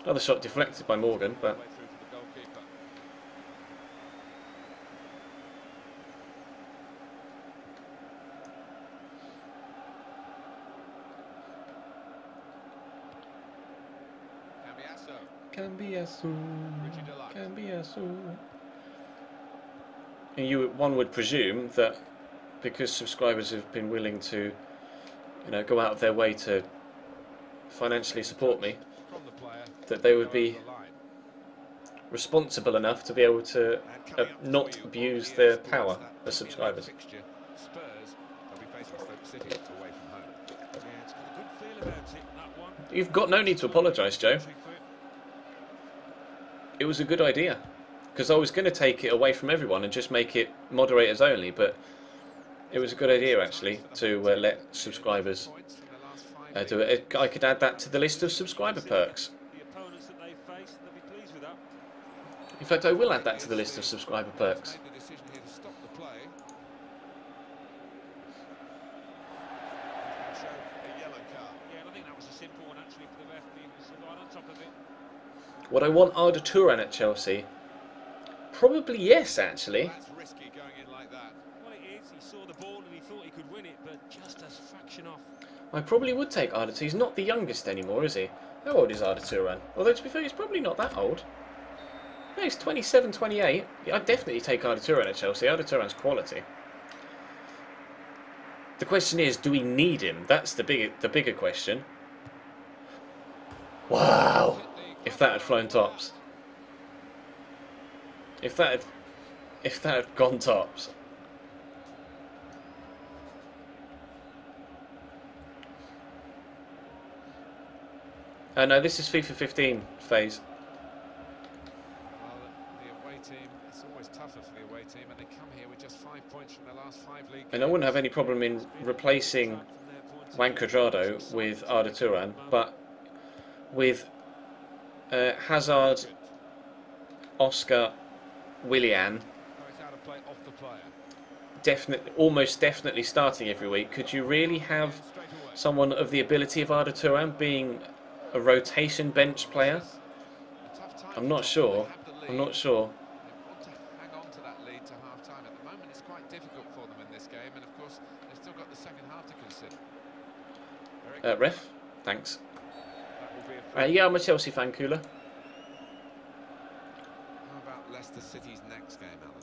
another shot deflected by Morgan, but. Cambiasso. And one would presume that because subscribers have been willing to, you know, go out of their way to financially support me, that they would be responsible enough to be able to not abuse their power as subscribers. You've got no need to apologise, Joe. It was a good idea, because I was going to take it away from everyone and just make it moderators only, but it was a good idea actually to let subscribers do it. I could add that to the list of subscriber perks. In fact, I will add that to the list of subscriber perks. Would I want Arda Turan at Chelsea? Probably yes, actually. That's risky going in like that. Well, it is. He saw the ball and he thought he could win it, but just a fraction off. I probably would take Arda Turan. He's not the youngest anymore, is he? How old is Arda Turan? Although, to be fair, he's probably not that old. No, he's 27, 28. Yeah, I'd definitely take Arda Turan at Chelsea. Arda Turan's quality. The question is, do we need him? That's the bigger question. Wow! If that had flown tops. If that had gone tops. No, this is FIFA 15 phase. Well, the away team, it's always tougher for the away team, and they come here with just 5 points from their last 5 league games. And I wouldn't have any problem in replacing Juan Cuadrado with Arda Turan, but with Hazard, Oscar, Willian, almost definitely starting every week. Could you really have someone of the ability of Arda Turan being a rotation bench player? I'm not sure. I'm not sure. They want to hang on to that lead to half time. At the moment, it's quite difficult for them in this game, and of course, they've still got the second half to consider. Ref, thanks. Yeah, I'm a Chelsea fan, Cooler. How about Leicester City's next game, Alan?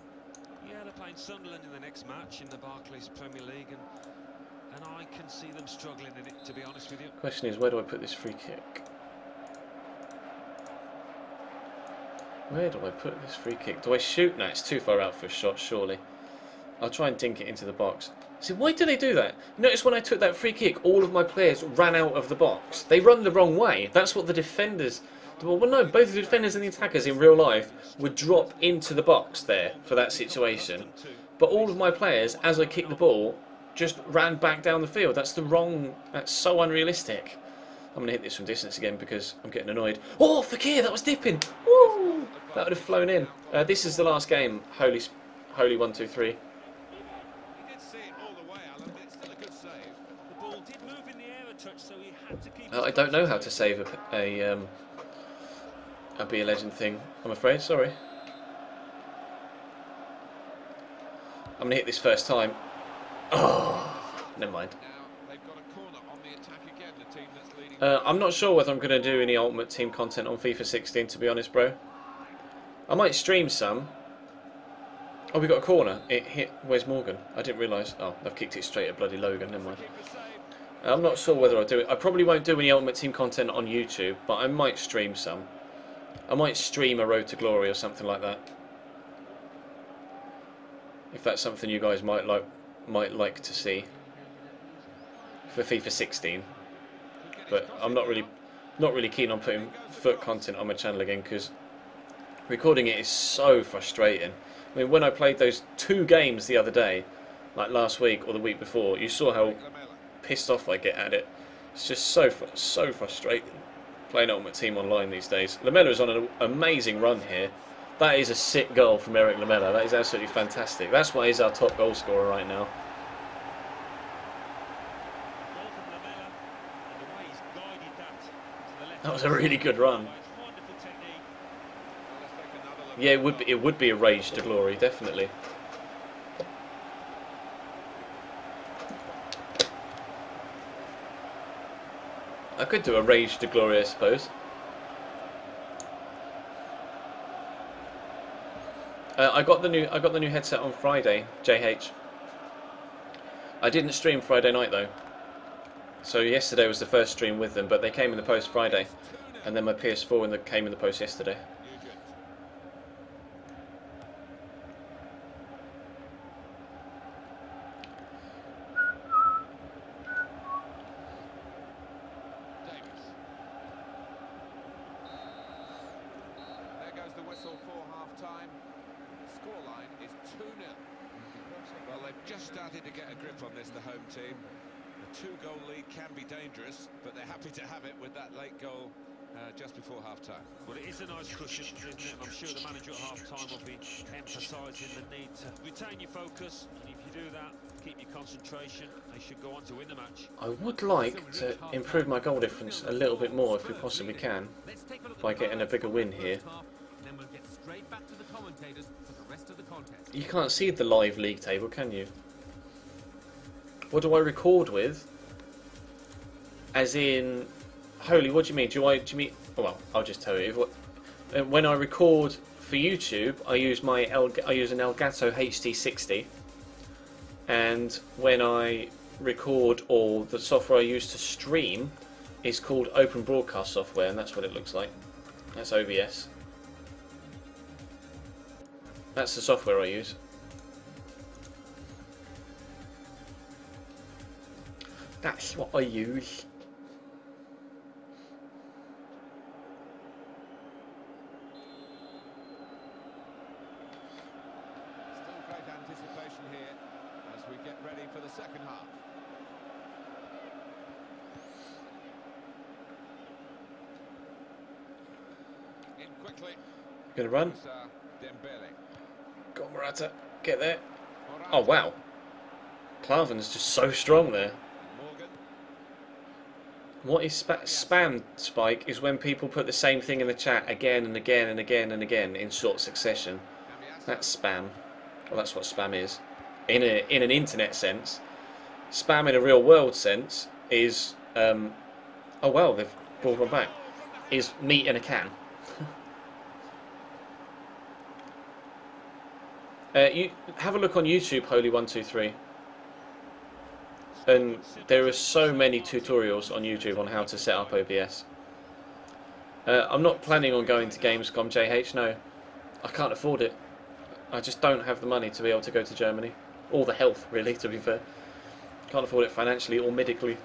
Yeah, they're playing Sunderland in the next match in the Barclays Premier League, and I can see them struggling in it, to be honest with you. Question is, where do I put this free kick? Where do I put this free kick? Do I shoot? No, it's too far out for a shot, surely. I'll try and dink it into the box. See, why do they do that? Notice when I took that free kick, all of my players ran out of the box. They run the wrong way. That's what the defenders... Well, no, both the defenders and the attackers in real life would drop into the box there for that situation. But all of my players, as I kicked the ball, just ran back down the field. That's the wrong... That's so unrealistic. I'm going to hit this from distance again because I'm getting annoyed. Oh, Fakir, that was dipping. Woo! That would have flown in. This is the last game. Holy 1, 2, 3. I don't know how to save a Be a Legend thing, I'm afraid, sorry. I'm going to hit this first time. Oh, never mind. I'm not sure whether I'm going to do any Ultimate Team content on FIFA 16, to be honest, bro. I might stream some. Oh, we got a corner. It hit... Where's Morgan? I didn't realise. Oh, I've kicked it straight at bloody Logan, never mind. I'm not sure whether I'll do it. I probably won't do any Ultimate Team content on YouTube, but I might stream some. I might stream a Road to Glory or something like that. If that's something you guys might like might like to see for FIFA 16. But I'm not really keen on putting foot content on my channel again, because recording it is so frustrating. I mean, when I played those 2 games the other day, like last week or the week before, you saw how pissed off I get at it. It's just so frustrating playing it on my team online these days. Lamela is on an amazing run here. That is a sick goal from Eric Lamela. That is absolutely fantastic. That's why he's our top goal scorer right now. That was a really good run. Yeah, it would be a rage to glory, definitely. I could do a rage to glory, I suppose. I got the new headset on Friday, JH. I didn't stream Friday night though. So yesterday was the first stream with them, but they came in the post Friday, and then my PS4 came in the post yesterday. Just started to get a grip on this, the home team. A 2-goal lead can be dangerous, but they're happy to have it with that late goal just before half-time. Well, it is a nice cushion, isn't it? I'm sure the manager at half-time will be emphasising the need to retain your focus, and if you do that, keep your concentration, they should go on to win the match. I would like to improve my goal difference a little bit more if we possibly can, by getting a bigger win here. You can't see the live league table, can you? What do I record with? As in, holy, what do you mean? Do you mean? Oh, well, I'll just tell you. When I record for YouTube, I use an Elgato HD60, and when I record, or the software I use to stream is called Open Broadcast Software, and that's what it looks like. That's OBS. That's the software I use. That's what I use. Still great anticipation here as we get ready for the second half. In quickly. Gonna run. Go on, Morata. Get there. Oh, wow. Klavan's just so strong there. What is spam, Spike, is when people put the same thing in the chat again and again and again and again in short succession. That's spam. Well, that's what spam is. In an internet sense. Spam in a real world sense is... oh, well, they've brought one back. Is meat in a can. You have a look on YouTube, Holy123, and there are so many tutorials on YouTube on how to set up OBS. I'm not planning on going to Gamescom, JH, no. I can't afford it. I just don't have the money to be able to go to Germany. Or the health, really, to be fair. Can't afford it financially or medically.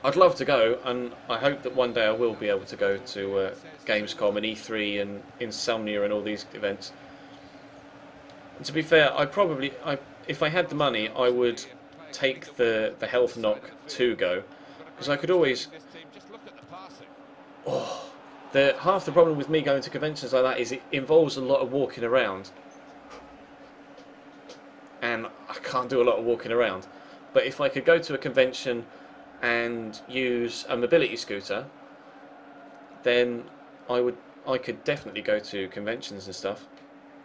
I'd love to go, and I hope that one day I will be able to go to Gamescom and E3 and Insomnia and all these events. And to be fair, if I had the money, I would take the health knock to go, because I could always. Oh, half the problem with me going to conventions like that is it involves a lot of walking around, and I can't do a lot of walking around. But if I could go to a convention and use a mobility scooter, then I could definitely go to conventions and stuff.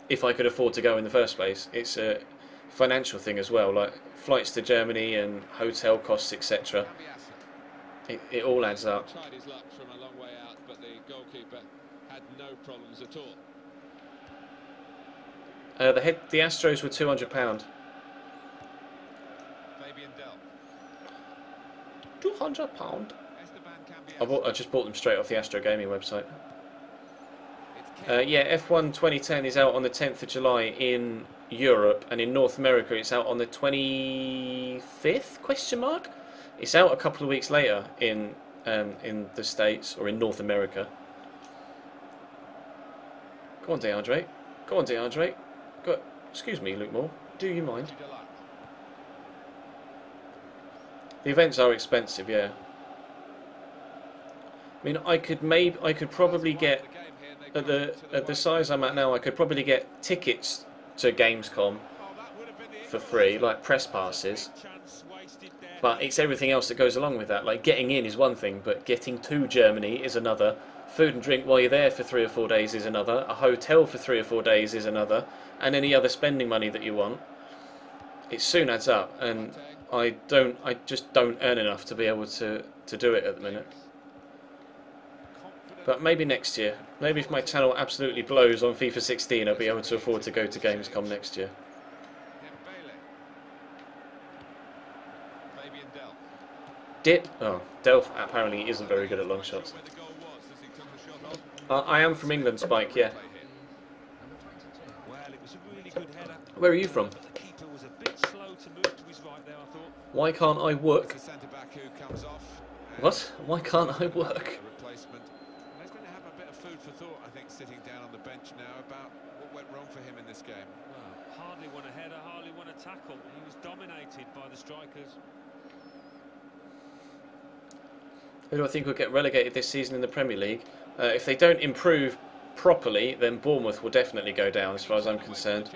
If I could afford to go in the first place. It's a financial thing as well, like flights to Germany and hotel costs, etc. It all adds up. Tried his luck from a long way out, but the goalkeeper had no problems at all. The Astros were £200. £200. I just bought them straight off the Astro Gaming website. Yeah, F1 2010 is out on the 10th of July in Europe, and in North America it's out on the 25th? Question mark. It's out a couple of weeks later in the States, or in North America. Go on, DeAndre. Go on, DeAndre. Go. Excuse me, Luke Moore. Do you mind? The events are expensive, yeah. I mean, I could probably get at the size I'm at now. I could probably get tickets to Gamescom for free, like press passes. But it's everything else that goes along with that. Like getting in is one thing, but getting to Germany is another. Food and drink while you're there for 3 or 4 days is another. A hotel for 3 or 4 days is another, and any other spending money that you want. It soon adds up, and I just don't earn enough to be able to do it at the minute. But maybe next year. Maybe if my channel absolutely blows on FIFA 16, I'll be able to afford to go to Gamescom next year. Dip. Oh, Delph apparently isn't very good at long shots. I am from England, Spike, yeah. Where are you from? Why can't I work? What? Why can't I work? He's going to have a bit of food for thought, I think, sitting down on the bench now about what went wrong for him in this game. Well, hardly won a header, hardly won a tackle. He was dominated by the strikers. Who do I think will get relegated this season in the Premier League? If they don't improve properly, then Bournemouth will definitely go down, as far as I'm concerned.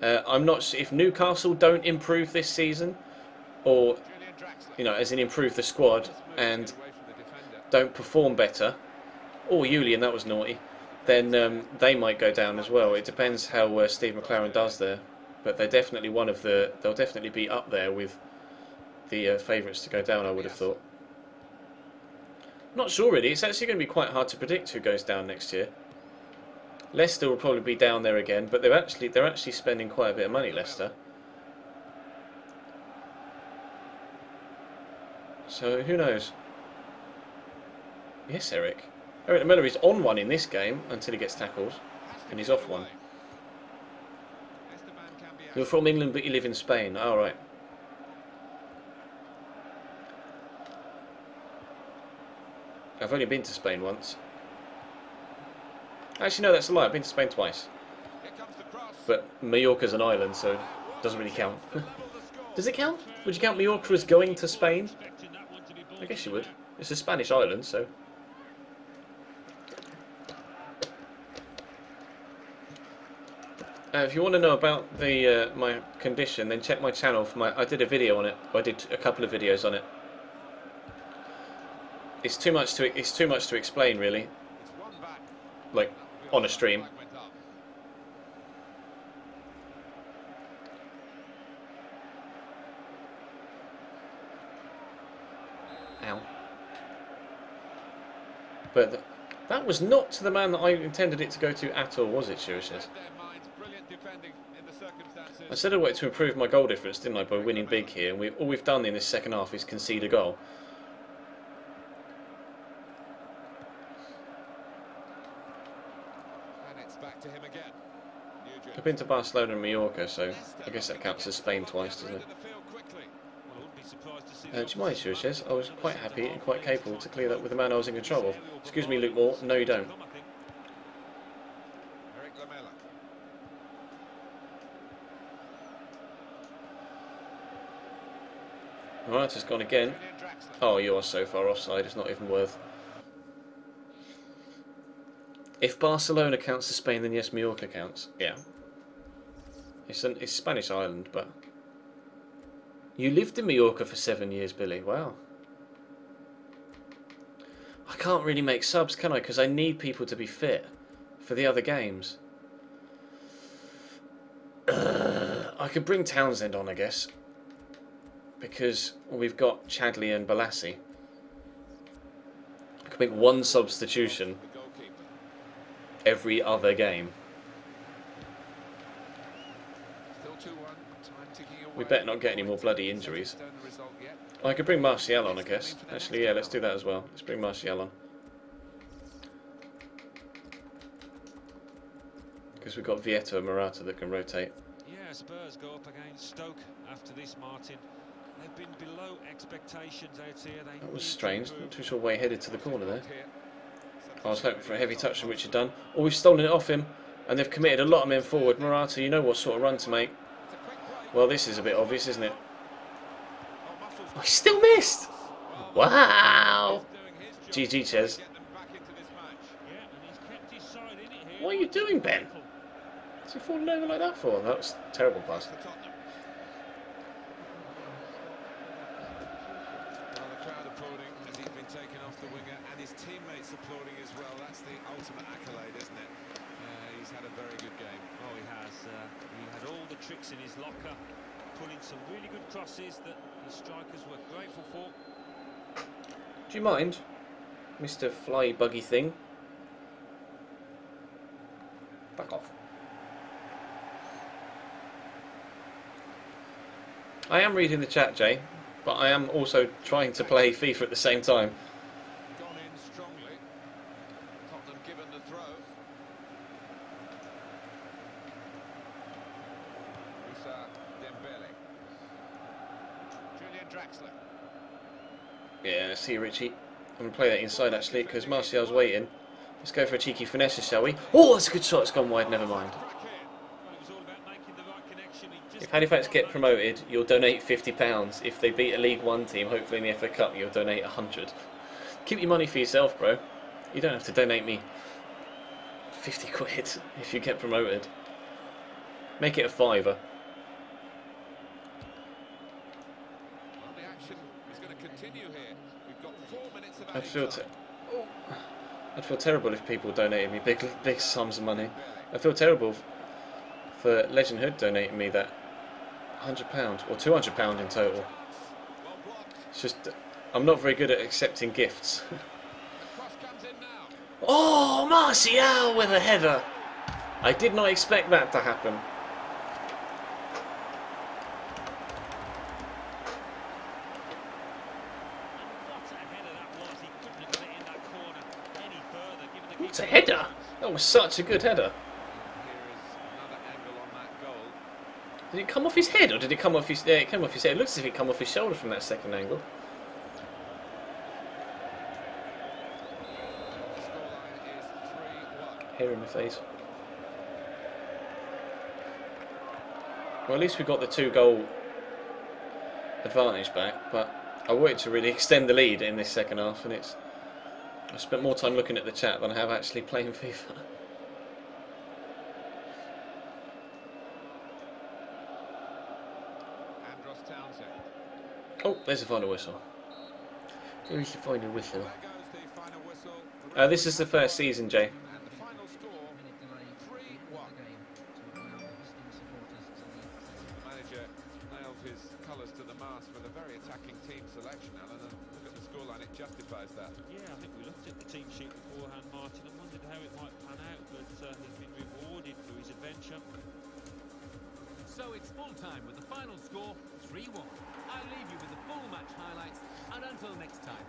I'm not. If Newcastle don't improve this season, or as in improve the squad and don't perform better, or Julian, that was naughty, then they might go down as well. It depends how Steve McLaren does there, but they're definitely one of the. They'll definitely be up there with the favourites to go down, I would have thought. Not sure really. It's actually going to be quite hard to predict who goes down next year. Leicester will probably be down there again, but they're actually spending quite a bit of money, Leicester. So who knows? Yes, Eric. Eric Miller is on one in this game until he gets tackled, and he's off one. You're from England, but you live in Spain. All right. I've only been to Spain once. Actually, no, that's a lie. I've been to Spain twice. But Mallorca's an island, so it doesn't really count. Does it count? Would you count Mallorca as going to Spain? I guess you would. It's a Spanish island, so... if you want to know about the my condition, then check my channel for my... I did a video on it. I did a couple of videos on it. It's too much to explain, really. Like on a stream. Ow. But that was not to the man that I intended it to go to at all, was it, Shurishes? I said I wanted to improve my goal difference, didn't I, by winning big here, and all we've done in this second half is concede a goal. I've been to Barcelona and Mallorca, so I guess that counts as Spain twice, doesn't it? Do you mind, Shurishes? I was quite happy and quite capable to clear that with the man I was in control of. Excuse me, Luke Moore. No, you don't. Right, it's gone again. Oh, you are so far offside, it's not even worth. If Barcelona counts as Spain, then yes, Mallorca counts. Yeah. It's Spanish island, but... You lived in Mallorca for 7 years, Billy. Wow. I can't really make subs, can I? Because I need people to be fit for the other games. I could bring Townsend on, I guess. Because we've got Chadley and Balassi. I could make one substitution every other game. We better not get any more bloody injuries. I could bring Martial on, I guess. Actually, yeah, let's do that as well. Let's bring Martial on. Because we've got Vieto and Morata that can rotate. Yeah, where Spurs go up against Stoke after this, Martin. They've been below expectations out here. That was strange. Not too sure why he headed to the corner there. I was hoping for a heavy touch from Richard Dunn. Oh, we've stolen it off him, and they've committed a lot of men forward. Morata, you know what sort of run to make. Well, this is a bit obvious, isn't it? Oh, he still missed! Wow! GG, Ches. What are you doing, Ben? What's he falling over like that for? That was a terrible pass. The winger and his teammates applauding as well. That's the ultimate accolade, isn't it? He's had a very good game. Oh, he has. He had all the tricks in his locker, pulling some really good crosses that the strikers were grateful for. Do you mind, Mr. Fly Buggy thing? Back off. I am reading the chat, Jay, but I am also trying to play FIFA at the same time. Yeah, let's see, Richie. I'm going to play that inside actually because Martial's waiting. Let's go for a cheeky finesse, shall we? Oh, that's a good shot. It's gone wide. Never mind. If Halifax get promoted, you'll donate £50. If they beat a League One team, hopefully in the FA Cup, you'll donate 100. Keep your money for yourself, bro. You don't have to donate me 50 quid if you get promoted. Make it a £5. I'd feel terrible if people donated me big sums of money. I feel terrible for Legend Hood donating me that £100 or £200 in total. It's just I'm not very good at accepting gifts. Oh, Martial with a header! I did not expect that to happen. It's a header. That was such a good header. Did it come off his head or did it come off his? Yeah, it came off his head. It looks as if it came off his shoulder from that second angle. Hair in the face. Well, at least we got the 2-goal advantage back, but I wanted to really extend the lead in this second half, and I spent more time looking at the chat than I have actually playing FIFA. Oh, there's the final whistle. There's the final whistle. This is the first season, Jay. Justifies that. Yeah, I think we looked at the team sheet beforehand, Martin, and wondered how it might pan out, but he's been rewarded for his adventure. So it's full time with the final score 3-1. I'll leave you with the full match highlights, and until next time.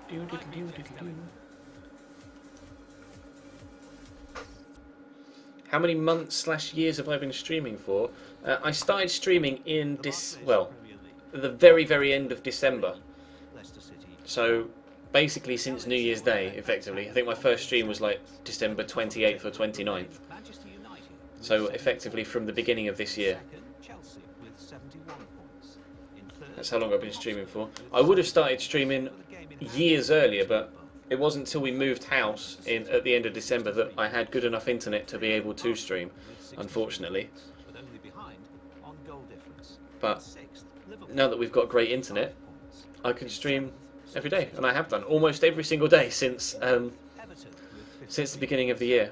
How many months/years have I been streaming for? I started streaming in the very end of December. So basically since New Year's Day, effectively. I think my first stream was like December 28th or 29th. So effectively from the beginning of this year. That's how long I've been streaming for. I would have started streaming years earlier, but it wasn't until we moved house at the end of December that I had good enough internet to be able to stream, unfortunately. But now that we've got great internet, I can stream every day, and I have done almost every single day since the beginning of the year.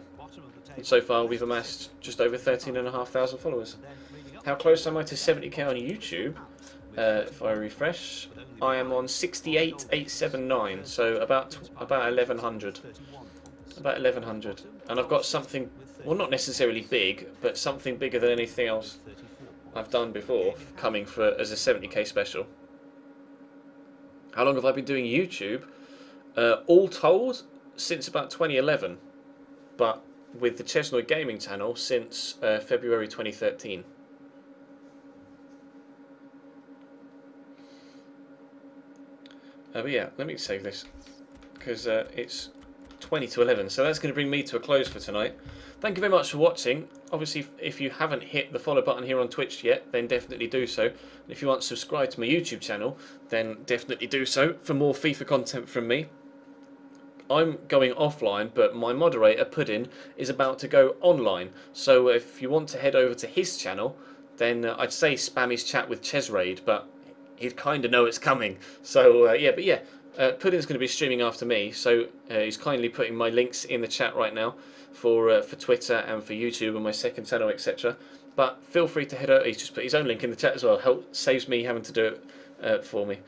And so far we've amassed just over 13,500 followers. How close am I to 70k on YouTube? If I refresh, I am on 68,879, so about 1,100. About 1,100, and I've got something, well, not necessarily big, but something bigger than anything else I've done before, coming as a 70k special. How long have I been doing YouTube? All told, since about 2011, but with the Chesnoid Gaming channel since February 2013. But yeah, let me save this because it's 20 to 11, so that's going to bring me to a close for tonight. Thank you very much for watching. Obviously, if you haven't hit the follow button here on Twitch yet, then definitely do so. And if you want to subscribe to my YouTube channel, then definitely do so for more FIFA content from me. I'm going offline, but my moderator, Puddin, is about to go online. So if you want to head over to his channel, then I'd say spam his chat with Chesraid, but he'd kind of know it's coming. So yeah, Puddin's going to be streaming after me, so he's kindly putting my links in the chat right now for Twitter and for YouTube and my second channel, etc. But feel free to head over. He's just put his own link in the chat as well. Saves me having to do it for me.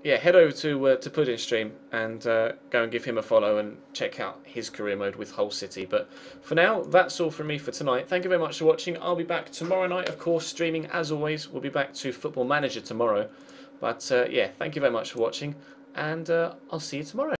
Yeah, head over to Puddin's stream and go and give him a follow and check out his career mode with Hull City. But for now, that's all from me for tonight. Thank you very much for watching. I'll be back tomorrow night, of course, streaming as always. We'll be back to Football Manager tomorrow. But yeah, thank you very much for watching, and I'll see you tomorrow.